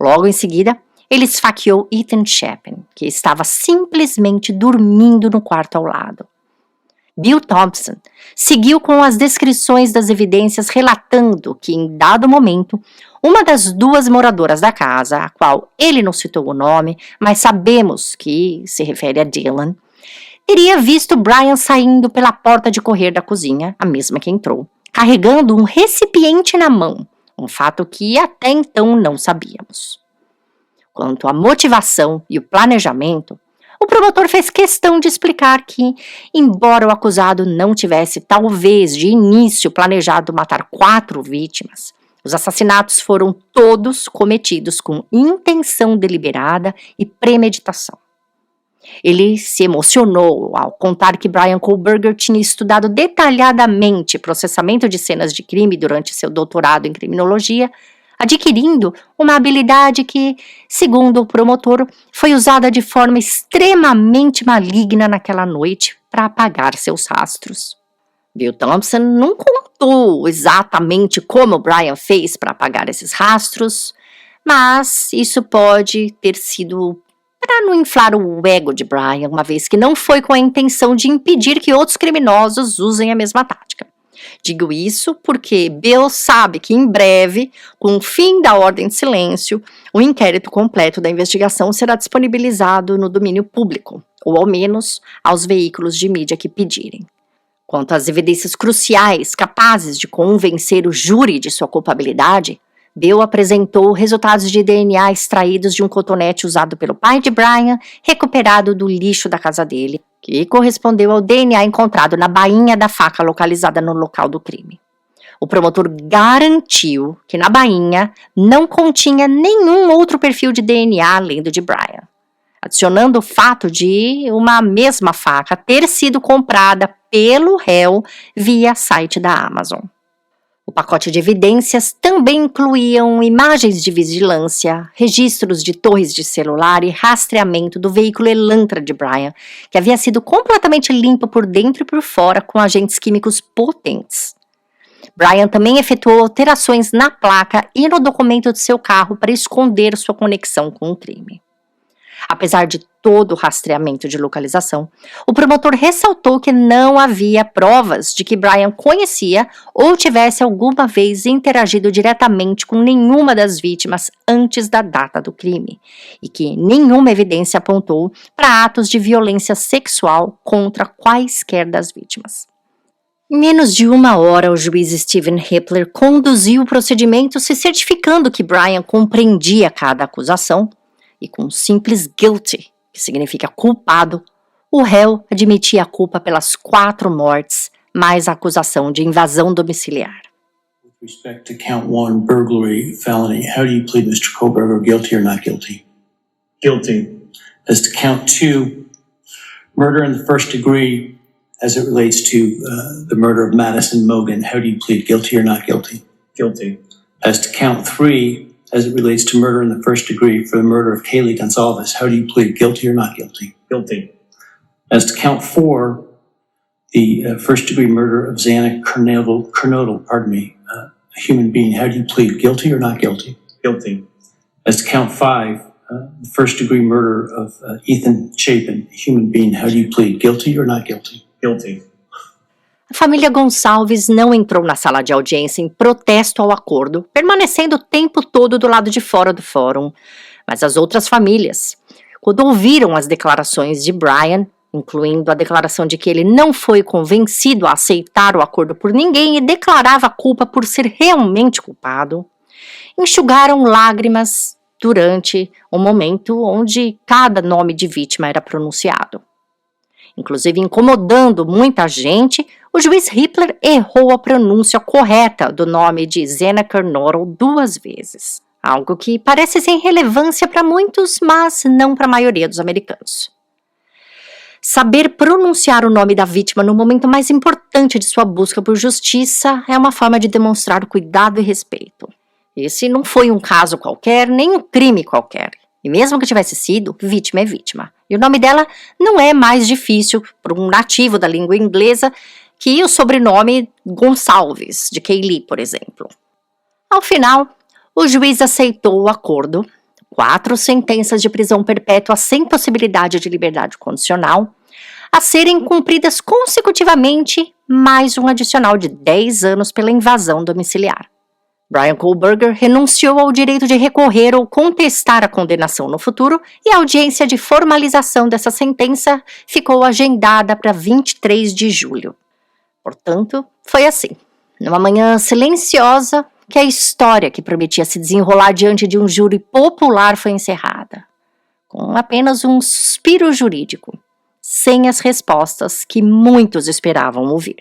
Logo em seguida, ele esfaqueou Ethan Chapin, que estava simplesmente dormindo no quarto ao lado. Bill Thompson seguiu com as descrições das evidências, relatando que, em dado momento, uma das 2 moradoras da casa, a qual ele não citou o nome, mas sabemos que se refere a Dylan, teria visto Bryan saindo pela porta de correr da cozinha, a mesma que entrou, carregando um recipiente na mão, um fato que até então não sabíamos. Quanto à motivação e o planejamento, o promotor fez questão de explicar que, embora o acusado não tivesse talvez de início planejado matar 4 vítimas, os assassinatos foram todos cometidos com intenção deliberada e premeditação. Ele se emocionou ao contar que Bryan Kohberger tinha estudado detalhadamente processamento de cenas de crime durante seu doutorado em criminologia, adquirindo uma habilidade que, segundo o promotor, foi usada de forma extremamente maligna naquela noite para apagar seus rastros. Bill Thompson não contou exatamente como Brian fez para apagar esses rastros, mas isso pode ter sido para não inflar o ego de Brian, uma vez que não foi com a intenção de impedir que outros criminosos usem a mesma tática. Digo isso porque Bill sabe que em breve, com o fim da ordem de silêncio, o inquérito completo da investigação será disponibilizado no domínio público, ou ao menos aos veículos de mídia que pedirem. Quanto às evidências cruciais capazes de convencer o júri de sua culpabilidade, Bill apresentou resultados de DNA extraídos de um cotonete usado pelo pai de Brian, recuperado do lixo da casa dele, que correspondeu ao DNA encontrado na bainha da faca localizada no local do crime. O promotor garantiu que na bainha não continha nenhum outro perfil de DNA além do de Brian, adicionando o fato de uma mesma faca ter sido comprada pelo réu via site da Amazon. O pacote de evidências também incluíam imagens de vigilância, registros de torres de celular e rastreamento do veículo Elantra de Brian, que havia sido completamente limpo por dentro e por fora com agentes químicos potentes. Brian também efetuou alterações na placa e no documento de seu carro para esconder sua conexão com o crime. Apesar de todo o rastreamento de localização, o promotor ressaltou que não havia provas de que Brian conhecia ou tivesse alguma vez interagido diretamente com nenhuma das vítimas antes da data do crime, e que nenhuma evidência apontou para atos de violência sexual contra quaisquer das vítimas. Em menos de uma hora, o juiz Stephen Hippler conduziu o procedimento se certificando que Brian compreendia cada acusação, e com um simples guilty, que significa culpado, o réu admitia a culpa pelas 4 mortes, mais a acusação de invasão domiciliar. With respect to count 1, burglary, felony, how do you plead, Mr. Kohlberger, guilty or not guilty? Guilty. As to count 2, murder in the first degree, as it relates to the murder of Madison Mogan, how do you plead, guilty or not guilty? Guilty. As to count 3, as it relates to murder in the first degree for the murder of Kaylee Gonsalves, how do you plead, guilty or not guilty? Guilty. As to count 4, the first degree murder of Xana Kernodle, a human being, how do you plead, guilty or not guilty? Guilty. As to count 5, the first degree murder of Ethan Chapin, a human being, how do you plead, guilty or not guilty? Guilty. A família Gonçalves não entrou na sala de audiência em protesto ao acordo, permanecendo o tempo todo do lado de fora do fórum. Mas as outras famílias, quando ouviram as declarações de Brian, incluindo a declaração de que ele não foi convencido a aceitar o acordo por ninguém e declarava a culpa por ser realmente culpado, enxugaram lágrimas durante o momento onde cada nome de vítima era pronunciado. Inclusive incomodando muita gente, o juiz Hippler errou a pronúncia correta do nome de Xana Kernodle 2 vezes, algo que parece sem relevância para muitos, mas não para a maioria dos americanos. Saber pronunciar o nome da vítima no momento mais importante de sua busca por justiça é uma forma de demonstrar cuidado e respeito. Esse não foi um caso qualquer, nem um crime qualquer. E mesmo que tivesse sido, vítima é vítima. E o nome dela não é mais difícil para um nativo da língua inglesa que o sobrenome Gonçalves, de Kaylee, por exemplo. Ao final, o juiz aceitou o acordo, 4 sentenças de prisão perpétua sem possibilidade de liberdade condicional, a serem cumpridas consecutivamente, mais um adicional de 10 anos pela invasão domiciliar. Brian Kohlberger renunciou ao direito de recorrer ou contestar a condenação no futuro e a audiência de formalização dessa sentença ficou agendada para 23 de julho. Portanto, foi assim, numa manhã silenciosa, que a história que prometia se desenrolar diante de um júri popular foi encerrada, com apenas um suspiro jurídico, sem as respostas que muitos esperavam ouvir.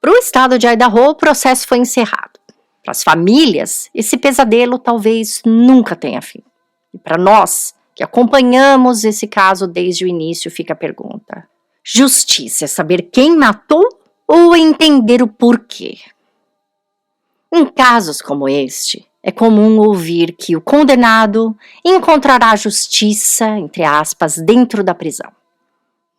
Para o estado de Idaho, o processo foi encerrado. Para as famílias, esse pesadelo talvez nunca tenha fim. E para nós, que acompanhamos esse caso desde o início, fica a pergunta: justiça é saber quem matou ou entender o porquê? Em casos como este, é comum ouvir que o condenado encontrará justiça, entre aspas, dentro da prisão.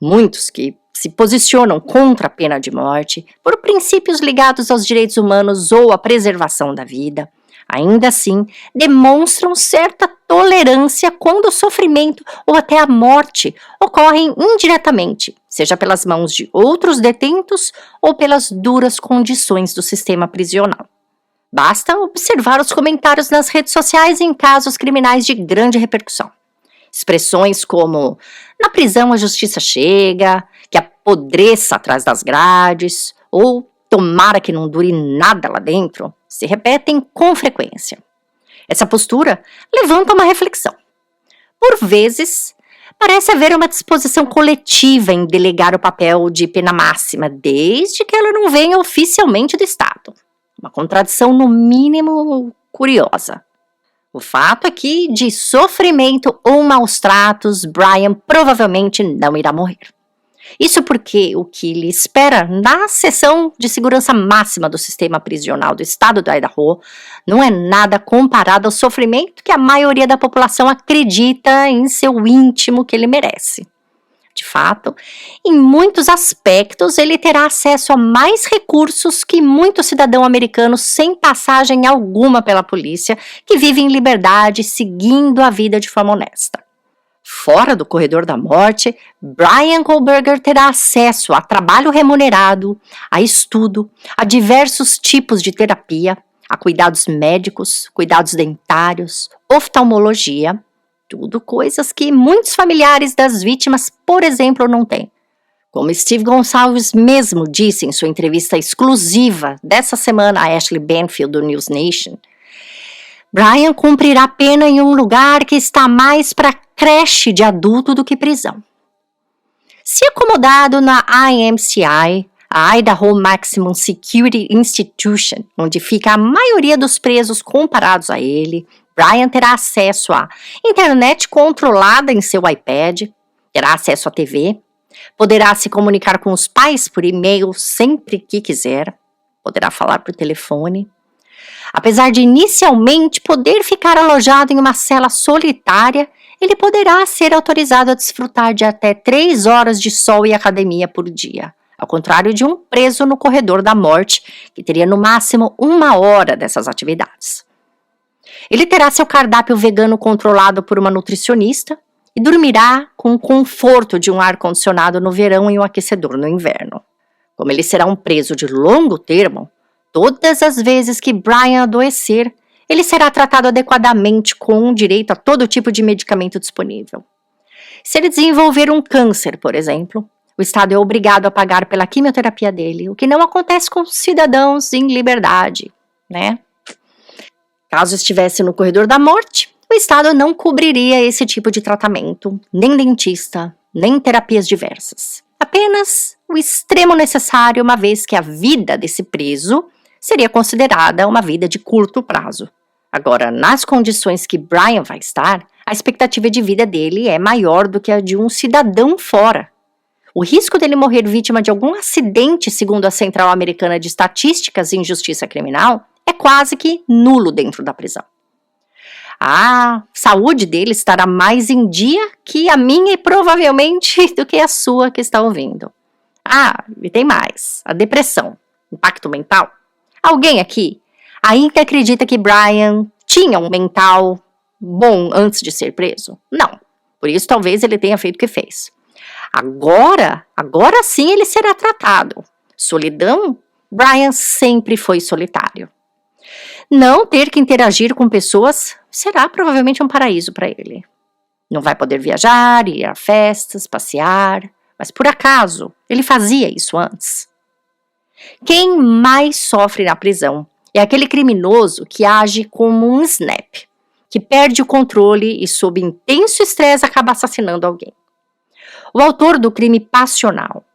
Muitos que se posicionam contra a pena de morte por princípios ligados aos direitos humanos ou à preservação da vida, ainda assim demonstram certa tolerância quando o sofrimento ou até a morte ocorrem indiretamente, seja pelas mãos de outros detentos ou pelas duras condições do sistema prisional. Basta observar os comentários nas redes sociais em casos criminais de grande repercussão. Expressões como "na prisão a justiça chega", "que apodreça atrás das grades" ou "tomara que não dure nada lá dentro" se repetem com frequência. Essa postura levanta uma reflexão. Por vezes, parece haver uma disposição coletiva em delegar o papel de pena máxima, desde que ela não venha oficialmente do Estado. Uma contradição, no mínimo, curiosa. O fato é que, de sofrimento ou maus tratos, Brian provavelmente não irá morrer. Isso porque o que lhe espera na seção de segurança máxima do sistema prisional do estado do Idaho não é nada comparado ao sofrimento que a maioria da população acredita em seu íntimo que ele merece. De fato, em muitos aspectos, ele terá acesso a mais recursos que muito cidadão americano sem passagem alguma pela polícia, que vive em liberdade, seguindo a vida de forma honesta. Fora do corredor da morte, Bryan Kohberger terá acesso a trabalho remunerado, a estudo, a diversos tipos de terapia, a cuidados médicos, cuidados dentários, oftalmologia, tudo coisas que muitos familiares das vítimas, por exemplo, não têm. Como Steve Gonçalves mesmo disse em sua entrevista exclusiva dessa semana a Ashley Banfield do News Nation, Brian cumprirá a pena em um lugar que está mais para creche de adulto do que prisão. Se acomodado na IMCI, a Idaho Maximum Security Institution, onde fica a maioria dos presos comparados a ele, Brian terá acesso à internet controlada em seu iPad, terá acesso à TV, poderá se comunicar com os pais por e-mail sempre que quiser, poderá falar por telefone. Apesar de inicialmente poder ficar alojado em uma cela solitária, ele poderá ser autorizado a desfrutar de até 3 horas de sol e academia por dia, ao contrário de um preso no corredor da morte, que teria no máximo 1 hora dessas atividades. Ele terá seu cardápio vegano controlado por uma nutricionista e dormirá com o conforto de um ar-condicionado no verão e um aquecedor no inverno. Como ele será um preso de longo termo, todas as vezes que Brian adoecer, ele será tratado adequadamente com direito a todo tipo de medicamento disponível. Se ele desenvolver um câncer, por exemplo, o Estado é obrigado a pagar pela quimioterapia dele, o que não acontece com cidadãos em liberdade, né? Caso estivesse no corredor da morte, o Estado não cobriria esse tipo de tratamento, nem dentista, nem terapias diversas. Apenas o extremo necessário, uma vez que a vida desse preso seria considerada uma vida de curto prazo. Agora, nas condições que Brian vai estar, a expectativa de vida dele é maior do que a de um cidadão fora. O risco dele morrer vítima de algum acidente, segundo a Central Americana de Estatísticas em Justiça Criminal, é quase que nulo dentro da prisão. A saúde dele estará mais em dia que a minha e provavelmente do que a sua que está ouvindo. E tem mais, a depressão, impacto mental. Alguém aqui ainda acredita que Brian tinha um mental bom antes de ser preso? Não. Por isso, talvez ele tenha feito o que fez. Agora sim ele será tratado. Solidão? Brian sempre foi solitário. Não ter que interagir com pessoas será provavelmente um paraíso para ele. Não vai poder viajar, ir a festas, passear, mas por acaso ele fazia isso antes? Quem mais sofre na prisão é aquele criminoso que age como um snap, que perde o controle e, sob intenso estresse, acaba assassinando alguém. O autor do crime passional,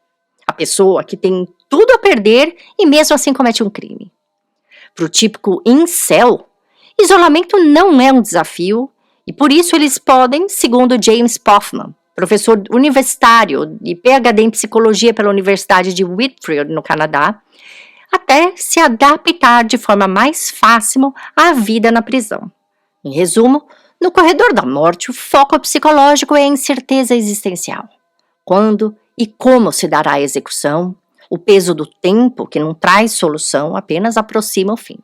a pessoa que tem tudo a perder e mesmo assim comete um crime. Para o típico incel, isolamento não é um desafio e por isso eles podem, segundo James Poffman, professor universitário e PhD em psicologia pela Universidade de Whitfield, no Canadá, até se adaptar de forma mais fácil à vida na prisão. Em resumo, no corredor da morte, o foco psicológico é a incerteza existencial. Quando e como se dará a execução, o peso do tempo, que não traz solução, apenas aproxima o fim.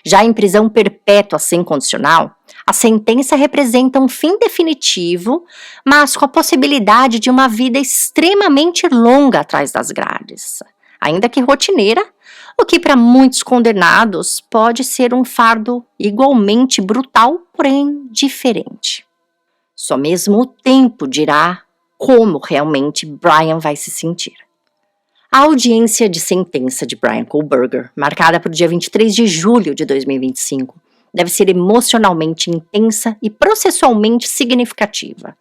Já em prisão perpétua sem condicional, a sentença representa um fim definitivo, mas com a possibilidade de uma vida extremamente longa atrás das grades, ainda que rotineira, o que para muitos condenados pode ser um fardo igualmente brutal, porém diferente. Só mesmo o tempo dirá como realmente Bryan vai se sentir. A audiência de sentença de Bryan Kohberger, marcada para o dia 23 de julho de 2025, deve ser emocionalmente intensa e processualmente significativa,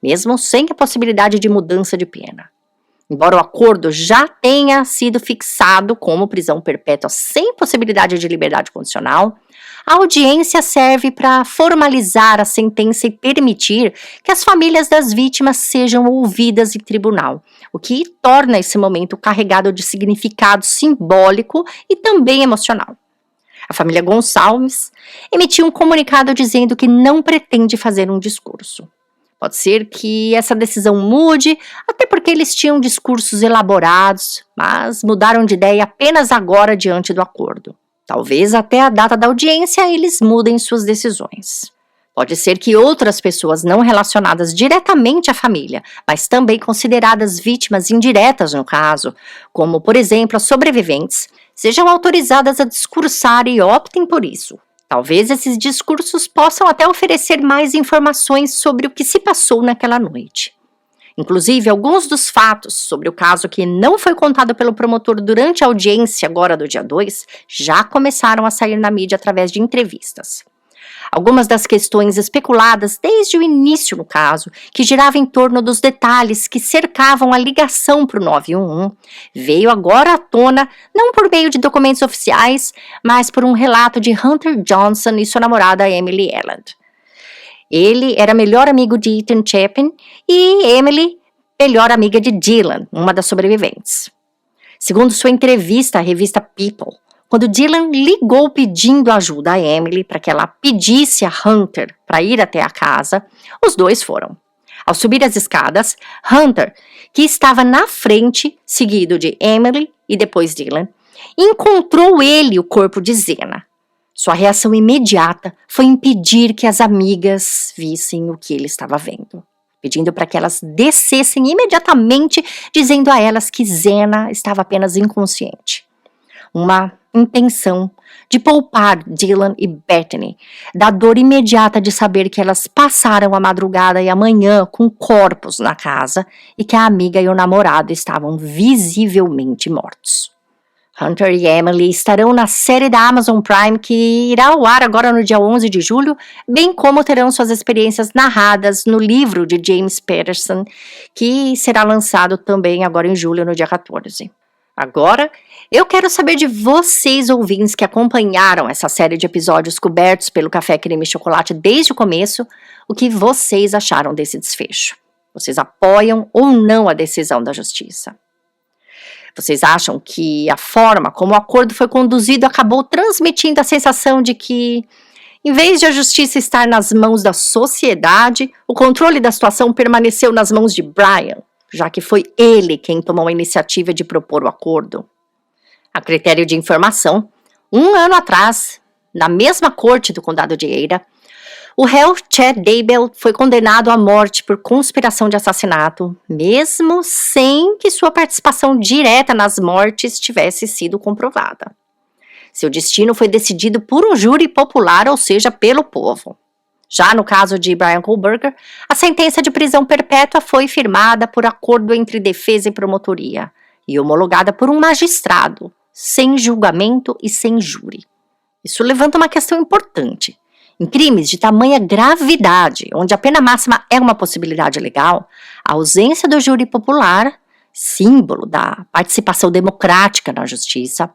mesmo sem a possibilidade de mudança de pena. Embora o acordo já tenha sido fixado como prisão perpétua sem possibilidade de liberdade condicional, a audiência serve para formalizar a sentença e permitir que as famílias das vítimas sejam ouvidas em tribunal, o que torna esse momento carregado de significado simbólico e também emocional. A família Gonçalves emitiu um comunicado dizendo que não pretende fazer um discurso. Pode ser que essa decisão mude, até porque eles tinham discursos elaborados, mas mudaram de ideia apenas agora diante do acordo. Talvez até a data da audiência eles mudem suas decisões. Pode ser que outras pessoas não relacionadas diretamente à família, mas também consideradas vítimas indiretas no caso, como por exemplo as sobreviventes, sejam autorizadas a discursar e optem por isso. Talvez esses discursos possam até oferecer mais informações sobre o que se passou naquela noite. Inclusive, alguns dos fatos sobre o caso que não foi contado pelo promotor durante a audiência agora do dia 2 já começaram a sair na mídia através de entrevistas. Algumas das questões especuladas desde o início no caso, que giravam em torno dos detalhes que cercavam a ligação para o 911, veio agora à tona não por meio de documentos oficiais, mas por um relato de Hunter Johnson e sua namorada Emily Elland. Ele era melhor amigo de Ethan Chapin e Emily, melhor amiga de Dylan, uma das sobreviventes. Segundo sua entrevista à revista People, quando Dylan ligou pedindo ajuda a Emily para que ela pedisse a Hunter para ir até a casa, os dois foram. Ao subir as escadas, Hunter, que estava na frente, seguido de Emily e depois Dylan, encontrou ele o corpo de Zena. Sua reação imediata foi impedir que as amigas vissem o que ele estava vendo, pedindo para que elas descessem imediatamente, dizendo a elas que Zena estava apenas inconsciente. Uma intenção de poupar Dylan e Bethany da dor imediata de saber que elas passaram a madrugada e a manhã com corpos na casa e que a amiga e o namorado estavam visivelmente mortos. Hunter e Emily estarão na série da Amazon Prime que irá ao ar agora no dia 11 de julho, bem como terão suas experiências narradas no livro de James Patterson, que será lançado também agora em julho, no dia 14. Agora, eu quero saber de vocês, ouvintes, que acompanharam essa série de episódios cobertos pelo Café Creme e Chocolate desde o começo, o que vocês acharam desse desfecho? Vocês apoiam ou não a decisão da justiça? Vocês acham que a forma como o acordo foi conduzido acabou transmitindo a sensação de que, em vez de a justiça estar nas mãos da sociedade, o controle da situação permaneceu nas mãos de Bryan, já que foi ele quem tomou a iniciativa de propor o acordo? A critério de informação, 1 ano atrás, na mesma corte do condado de Eira, o réu Chad Daybell foi condenado à morte por conspiração de assassinato, mesmo sem que sua participação direta nas mortes tivesse sido comprovada. Seu destino foi decidido por um júri popular, ou seja, pelo povo. Já no caso de Bryan Kohberger, a sentença de prisão perpétua foi firmada por acordo entre defesa e promotoria e homologada por um magistrado, sem julgamento e sem júri. Isso levanta uma questão importante. Em crimes de tamanha gravidade, onde a pena máxima é uma possibilidade legal, a ausência do júri popular, símbolo da participação democrática na justiça,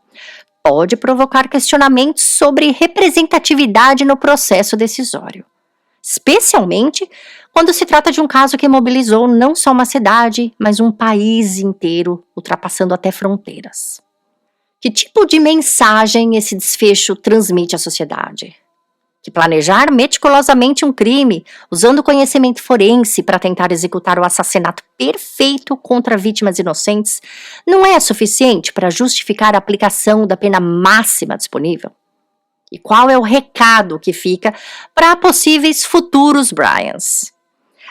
pode provocar questionamentos sobre representatividade no processo decisório. Especialmente quando se trata de um caso que mobilizou não só uma cidade, mas um país inteiro, ultrapassando até fronteiras. Que tipo de mensagem esse desfecho transmite à sociedade? que planejar meticulosamente um crime, usando conhecimento forense para tentar executar o assassinato perfeito contra vítimas inocentes, não é suficiente para justificar a aplicação da pena máxima disponível? E qual é o recado que fica para possíveis futuros Bryans?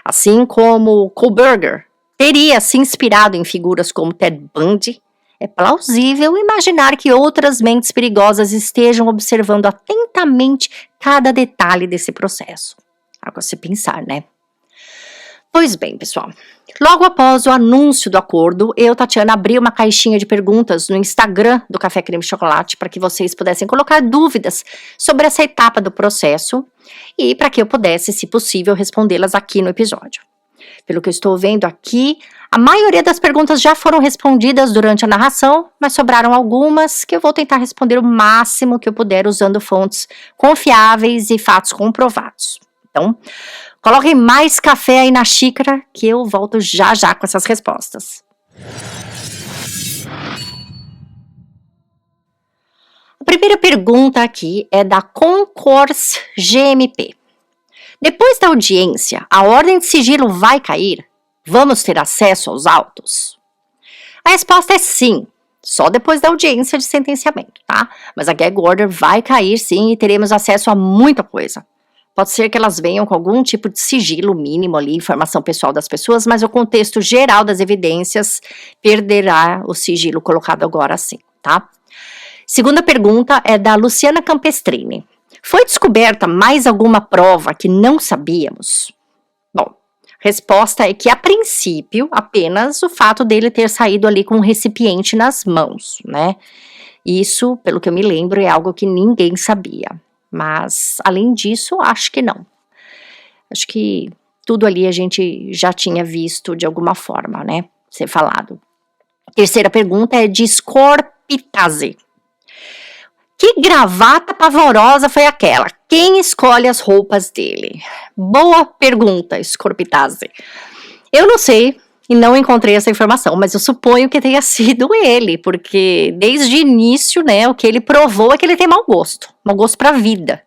Assim como Kohlberger teria se inspirado em figuras como Ted Bundy, é plausível imaginar que outras mentes perigosas estejam observando atentamente cada detalhe desse processo. Algo a se pensar, né? Pois bem, pessoal, logo após o anúncio do acordo, eu, Tatiana, abri uma caixinha de perguntas no Instagram do Café Creme Chocolate para que vocês pudessem colocar dúvidas sobre essa etapa do processo e para que eu pudesse, se possível, respondê-las aqui no episódio. Pelo que eu estou vendo aqui, a maioria das perguntas já foram respondidas durante a narração, mas sobraram algumas que eu vou tentar responder o máximo que eu puder usando fontes confiáveis e fatos comprovados. Então, coloquem mais café aí na xícara que eu volto já já com essas respostas. A primeira pergunta aqui é da Concourse GMP. Depois da audiência, a ordem de sigilo vai cair? Vamos ter acesso aos autos? A resposta é sim, só depois da audiência de sentenciamento, tá? Mas a gag order vai cair sim e teremos acesso a muita coisa. Pode ser que elas venham com algum tipo de sigilo mínimo ali, informação pessoal das pessoas, mas o contexto geral das evidências perderá o sigilo colocado agora sim, tá? Segunda pergunta é da Luciana Campestrini. Foi descoberta mais alguma prova que não sabíamos? Bom, resposta é que, a princípio, apenas o fato dele ter saído ali com um recipiente nas mãos, né? Isso, pelo que eu me lembro, é algo que ninguém sabia. Mas, além disso, acho que não. Acho que tudo ali a gente já tinha visto de alguma forma, né? Ser falado. Terceira pergunta é de Scorpitase. Que gravata pavorosa foi aquela? Quem escolhe as roupas dele? Boa pergunta, Scorpitase. Eu não sei e não encontrei essa informação, mas eu suponho que tenha sido ele, porque desde o início, né, o que ele provou é que ele tem mau gosto pra vida.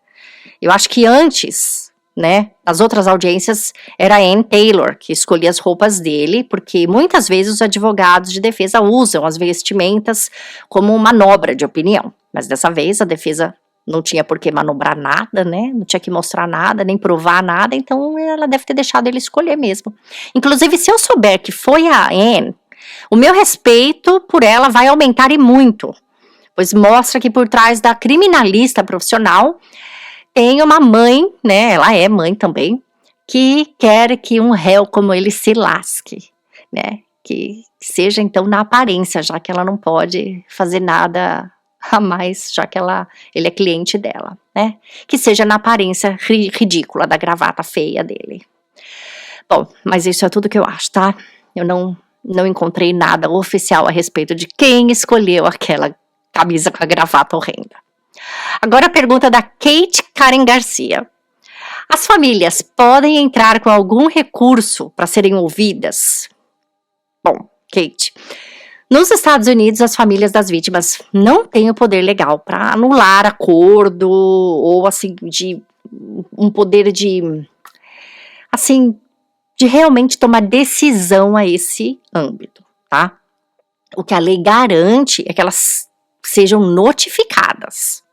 Eu acho que antes, né, nas outras audiências, era a Ann Taylor que escolhia as roupas dele, porque muitas vezes os advogados de defesa usam as vestimentas como manobra de opinião. Mas dessa vez a defesa não tinha por que manobrar nada, né? Não tinha que mostrar nada, nem provar nada, então ela deve ter deixado ele escolher mesmo. Inclusive, se eu souber que foi a Ann, o meu respeito por ela vai aumentar e muito, pois mostra que por trás da criminalista profissional tem uma mãe, né? Ela é mãe também, que quer que um réu como ele se lasque, né? Que seja então na aparência, já que ela não pode fazer nada a mais, já que ele é cliente dela, né? Que seja na aparência ridícula da gravata feia dele. Bom, mas isso é tudo que eu acho, tá? Eu não encontrei nada oficial a respeito de quem escolheu aquela camisa com a gravata horrenda. Agora a pergunta da Kate Karen Garcia. As famílias podem entrar com algum recurso para serem ouvidas? Bom, Kate, nos Estados Unidos, as famílias das vítimas não têm o poder legal para anular acordo ou, assim, de um poder de realmente tomar decisão a esse âmbito, tá? O que a lei garante é que elas sejam notificadas,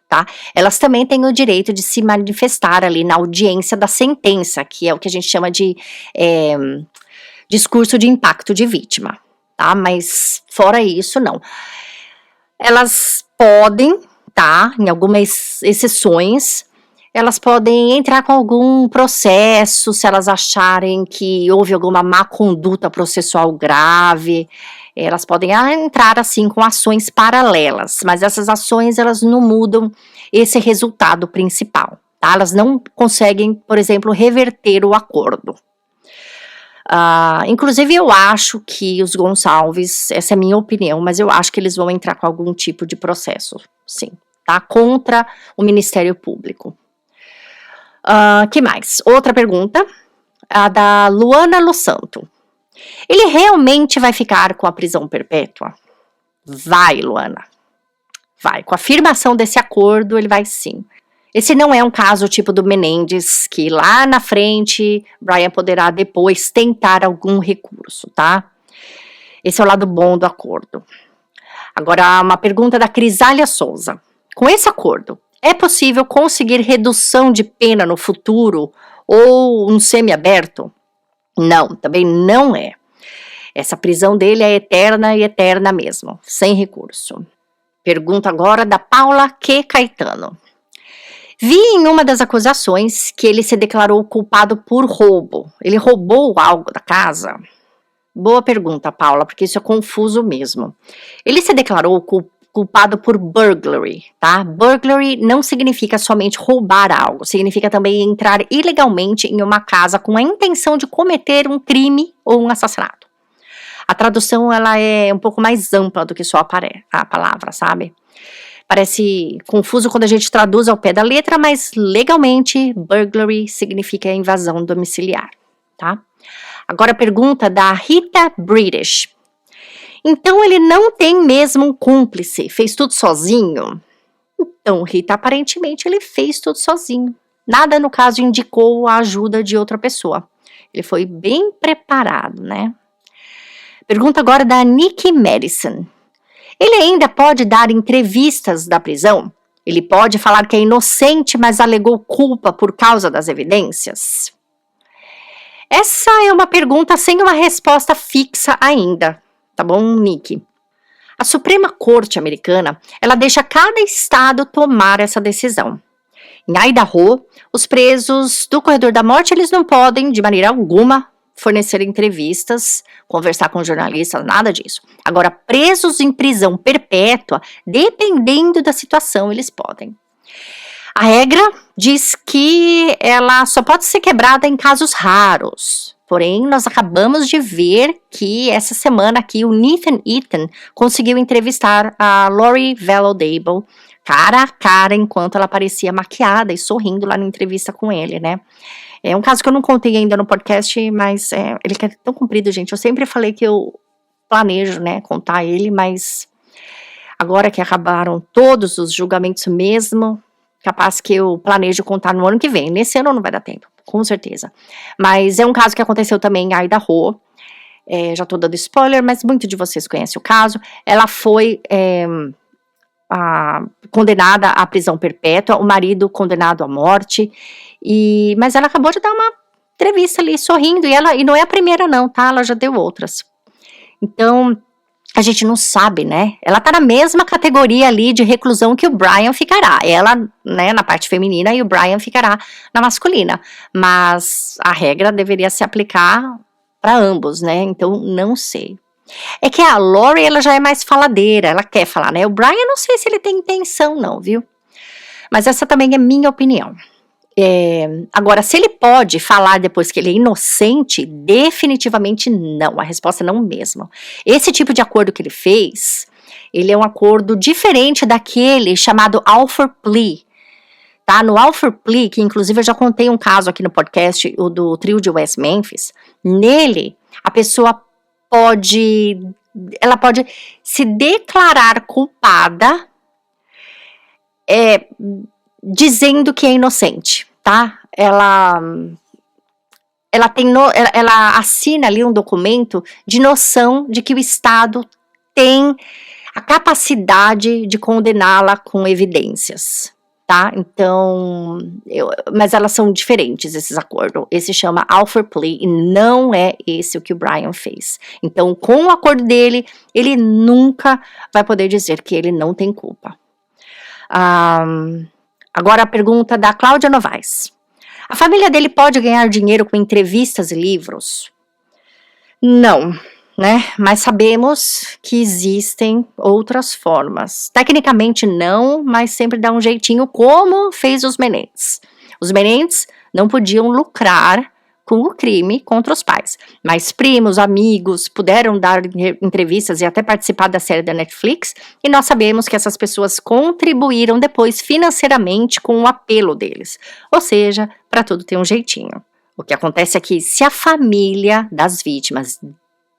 tá? Elas também têm o direito de se manifestar ali na audiência da sentença, que é o que a gente chama de discurso de impacto de vítima. Tá? Mas fora isso, não. Elas podem, tá? Em algumas exceções, elas podem entrar com algum processo, se elas acharem que houve alguma má conduta processual grave, elas podem entrar assim com ações paralelas, mas essas ações elas não mudam esse resultado principal, tá? Elas não conseguem, por exemplo, reverter o acordo. Inclusive eu acho que os Gonçalves, essa é a minha opinião, mas eu acho que eles vão entrar com algum tipo de processo, sim, tá? Contra o Ministério Público. Que mais? Outra pergunta, a da Luana Losanto. Ele realmente vai ficar com a prisão perpétua? Vai, Luana. Vai. Com a afirmação desse acordo, ele vai sim. Esse não é um caso tipo do Menendez, que lá na frente, Brian poderá depois tentar algum recurso, tá? Esse é o lado bom do acordo. Agora, uma pergunta da Crisália Souza. Com esse acordo, é possível conseguir redução de pena no futuro ou um semiaberto? Não, também não é. Essa prisão dele é eterna e eterna mesmo, sem recurso. Pergunta agora da Paula Q. Caetano. Vi em uma das acusações que ele se declarou culpado por roubo. Ele roubou algo da casa? Boa pergunta, Paula, porque isso é confuso mesmo. Ele se declarou culpado por burglary, tá? Burglary não significa somente roubar algo, significa também entrar ilegalmente em uma casa com a intenção de cometer um crime ou um assassinato. A tradução, ela é um pouco mais ampla do que só a palavra, sabe? Parece confuso quando a gente traduz ao pé da letra, mas legalmente, burglary significa invasão domiciliar, tá? Agora a pergunta da Rita British. Então ele não tem mesmo um cúmplice, fez tudo sozinho? Então, Rita, aparentemente ele fez tudo sozinho. Nada, no caso, indicou a ajuda de outra pessoa. Ele foi bem preparado, né? Pergunta agora da Nick Madison. Ele ainda pode dar entrevistas da prisão? Ele pode falar que é inocente, mas alegou culpa por causa das evidências? Essa é uma pergunta sem uma resposta fixa ainda, tá bom, Nick? A Suprema Corte americana, ela deixa cada estado tomar essa decisão. Em Idaho, os presos do corredor da morte, eles não podem, de maneira alguma, fornecer entrevistas, conversar com jornalistas, nada disso. Agora, presos em prisão perpétua, dependendo da situação, eles podem. A regra diz que ela só pode ser quebrada em casos raros. Porém, nós acabamos de ver que essa semana aqui o Nathan Eaton conseguiu entrevistar a Lori Vallow Dable cara a cara enquanto ela parecia maquiada e sorrindo lá na entrevista com ele, né? É um caso que eu não contei ainda no podcast, mas ele é tão comprido, gente. Eu sempre falei que eu planejo, né, contar ele, mas agora que acabaram todos os julgamentos mesmo, capaz que eu planejo contar no ano que vem. Nesse ano não vai dar tempo, com certeza. Mas é um caso que aconteceu também em Idaho. Já tô dando spoiler, mas muito de vocês conhecem o caso. Ela foi condenada à prisão perpétua, o marido condenado à morte. Mas ela acabou de dar uma entrevista ali, sorrindo, e não é a primeira não, tá? Ela já deu outras. Então, a gente não sabe, né? Ela tá na mesma categoria ali de reclusão que o Brian ficará. Ela, né, na parte feminina, e o Brian ficará na masculina. Mas a regra deveria se aplicar para ambos, né? Então, não sei. É que a Lori, ela já é mais faladeira, ela quer falar, né? O Brian, não sei se ele tem intenção não, viu? Mas essa também é minha opinião. Agora, se ele pode falar depois que ele é inocente, definitivamente não, a resposta é não mesmo. Esse tipo de acordo que ele fez, ele é um acordo diferente daquele chamado offer plea, tá? No offer plea, que inclusive eu já contei um caso aqui no podcast, o do trio de West Memphis, nele, a pessoa pode se declarar culpada, dizendo que é inocente, tá? Ela assina ali um documento de noção de que o Estado tem a capacidade de condená-la com evidências, tá? Então, mas elas são diferentes, esses acordos. Esse chama offer plea e não é esse o que o Brian fez. Então, com o acordo dele, ele nunca vai poder dizer que ele não tem culpa. Agora a pergunta da Cláudia Novaes. A família dele pode ganhar dinheiro com entrevistas e livros? Não, né? Mas sabemos que existem outras formas. Tecnicamente não, mas sempre dá um jeitinho, como fez os Menendez. Os Menendez não podiam lucrar com o crime contra os pais, mas primos, amigos puderam dar entrevistas e até participar da série da Netflix, e nós sabemos que essas pessoas contribuíram depois financeiramente com o apelo deles, ou seja, para tudo ter um jeitinho. O que acontece é que se a família das vítimas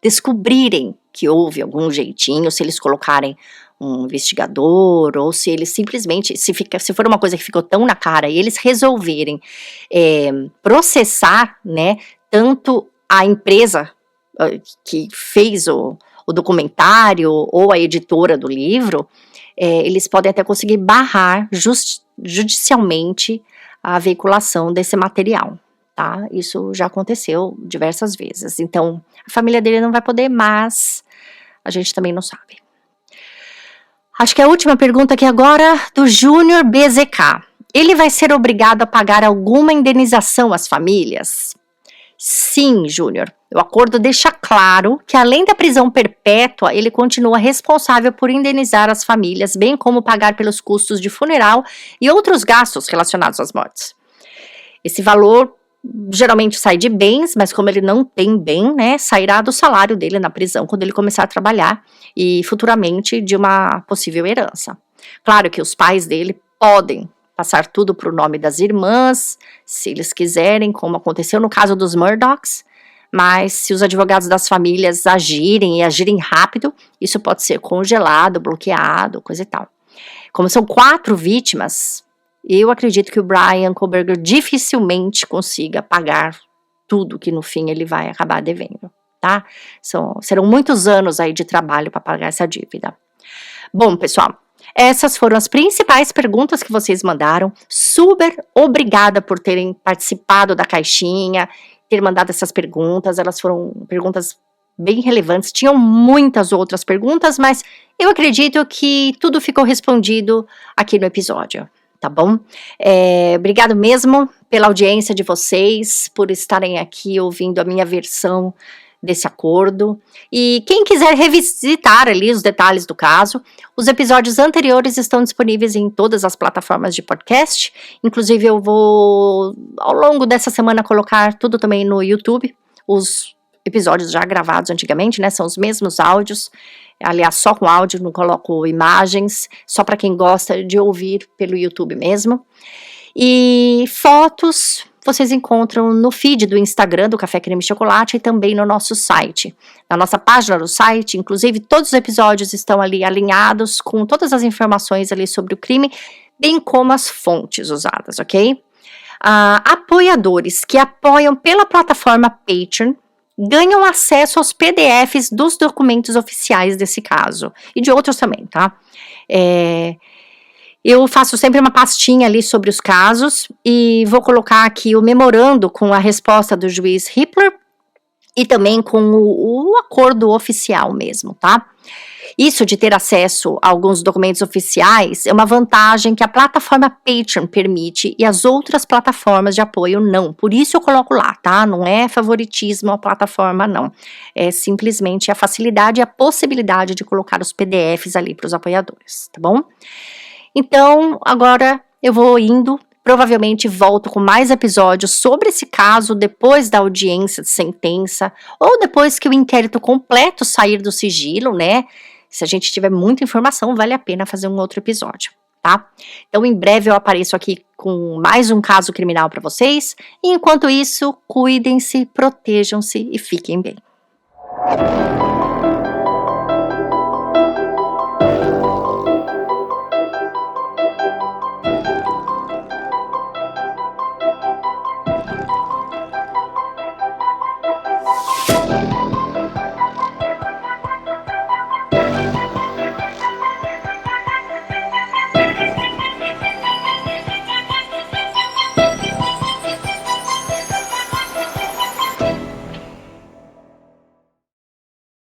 descobrirem que houve algum jeitinho, se eles colocarem um investigador, ou se eles simplesmente, se for uma coisa que ficou tão na cara, e eles resolverem processar, né, tanto a empresa que fez o documentário, ou a editora do livro, eles podem até conseguir barrar judicialmente a veiculação desse material, tá? Isso já aconteceu diversas vezes. Então, a família dele não vai poder, mas a gente também não sabe. Acho que a última pergunta aqui agora, do Júnior BZK. Ele vai ser obrigado a pagar alguma indenização às famílias? Sim, Júnior. O acordo deixa claro que, além da prisão perpétua, ele continua responsável por indenizar as famílias, bem como pagar pelos custos de funeral e outros gastos relacionados às mortes. Esse valor geralmente sai de bens, mas como ele não tem bem, né, sairá do salário dele na prisão quando ele começar a trabalhar e futuramente de uma possível herança. Claro que os pais dele podem passar tudo para o nome das irmãs, se eles quiserem, como aconteceu no caso dos Murdochs, mas se os advogados das famílias agirem rápido, isso pode ser congelado, bloqueado, coisa e tal. Como são 4 vítimas, eu acredito que o Bryan Kohberger dificilmente consiga pagar tudo que no fim ele vai acabar devendo, tá? Serão muitos anos aí de trabalho para pagar essa dívida. Bom, pessoal, essas foram as principais perguntas que vocês mandaram. Super obrigada por terem participado da caixinha, ter mandado essas perguntas. Elas foram perguntas bem relevantes. Tinham muitas outras perguntas, mas eu acredito que tudo ficou respondido aqui no episódio, tá bom? Obrigado mesmo pela audiência de vocês, por estarem aqui ouvindo a minha versão desse acordo. E quem quiser revisitar ali os detalhes do caso, os episódios anteriores estão disponíveis em todas as plataformas de podcast. Inclusive eu vou, ao longo dessa semana, colocar tudo também no YouTube, os episódios já gravados antigamente, né, são os mesmos áudios, aliás, só com áudio, não coloco imagens, só para quem gosta de ouvir pelo YouTube mesmo. E fotos vocês encontram no feed do Instagram do Café Creme Chocolate e também no nosso site. Na nossa página do site, inclusive, todos os episódios estão ali alinhados com todas as informações ali sobre o crime, bem como as fontes usadas, ok? Apoiadores que apoiam pela plataforma Patreon ganham acesso aos PDFs dos documentos oficiais desse caso e de outros também, tá? Eu faço sempre uma pastinha ali sobre os casos e vou colocar aqui o memorando com a resposta do juiz Hippler e também com o acordo oficial mesmo, tá? Isso de ter acesso a alguns documentos oficiais é uma vantagem que a plataforma Patreon permite e as outras plataformas de apoio não. Por isso eu coloco lá, tá? Não é favoritismo à plataforma, não. É simplesmente a facilidade e a possibilidade de colocar os PDFs ali para os apoiadores, tá bom? Então, agora eu vou indo, provavelmente volto com mais episódios sobre esse caso depois da audiência de sentença ou depois que o inquérito completo sair do sigilo, né? Se a gente tiver muita informação, vale a pena fazer um outro episódio, tá? Então, em breve eu apareço aqui com mais um caso criminal para vocês. E enquanto isso, cuidem-se, protejam-se e fiquem bem.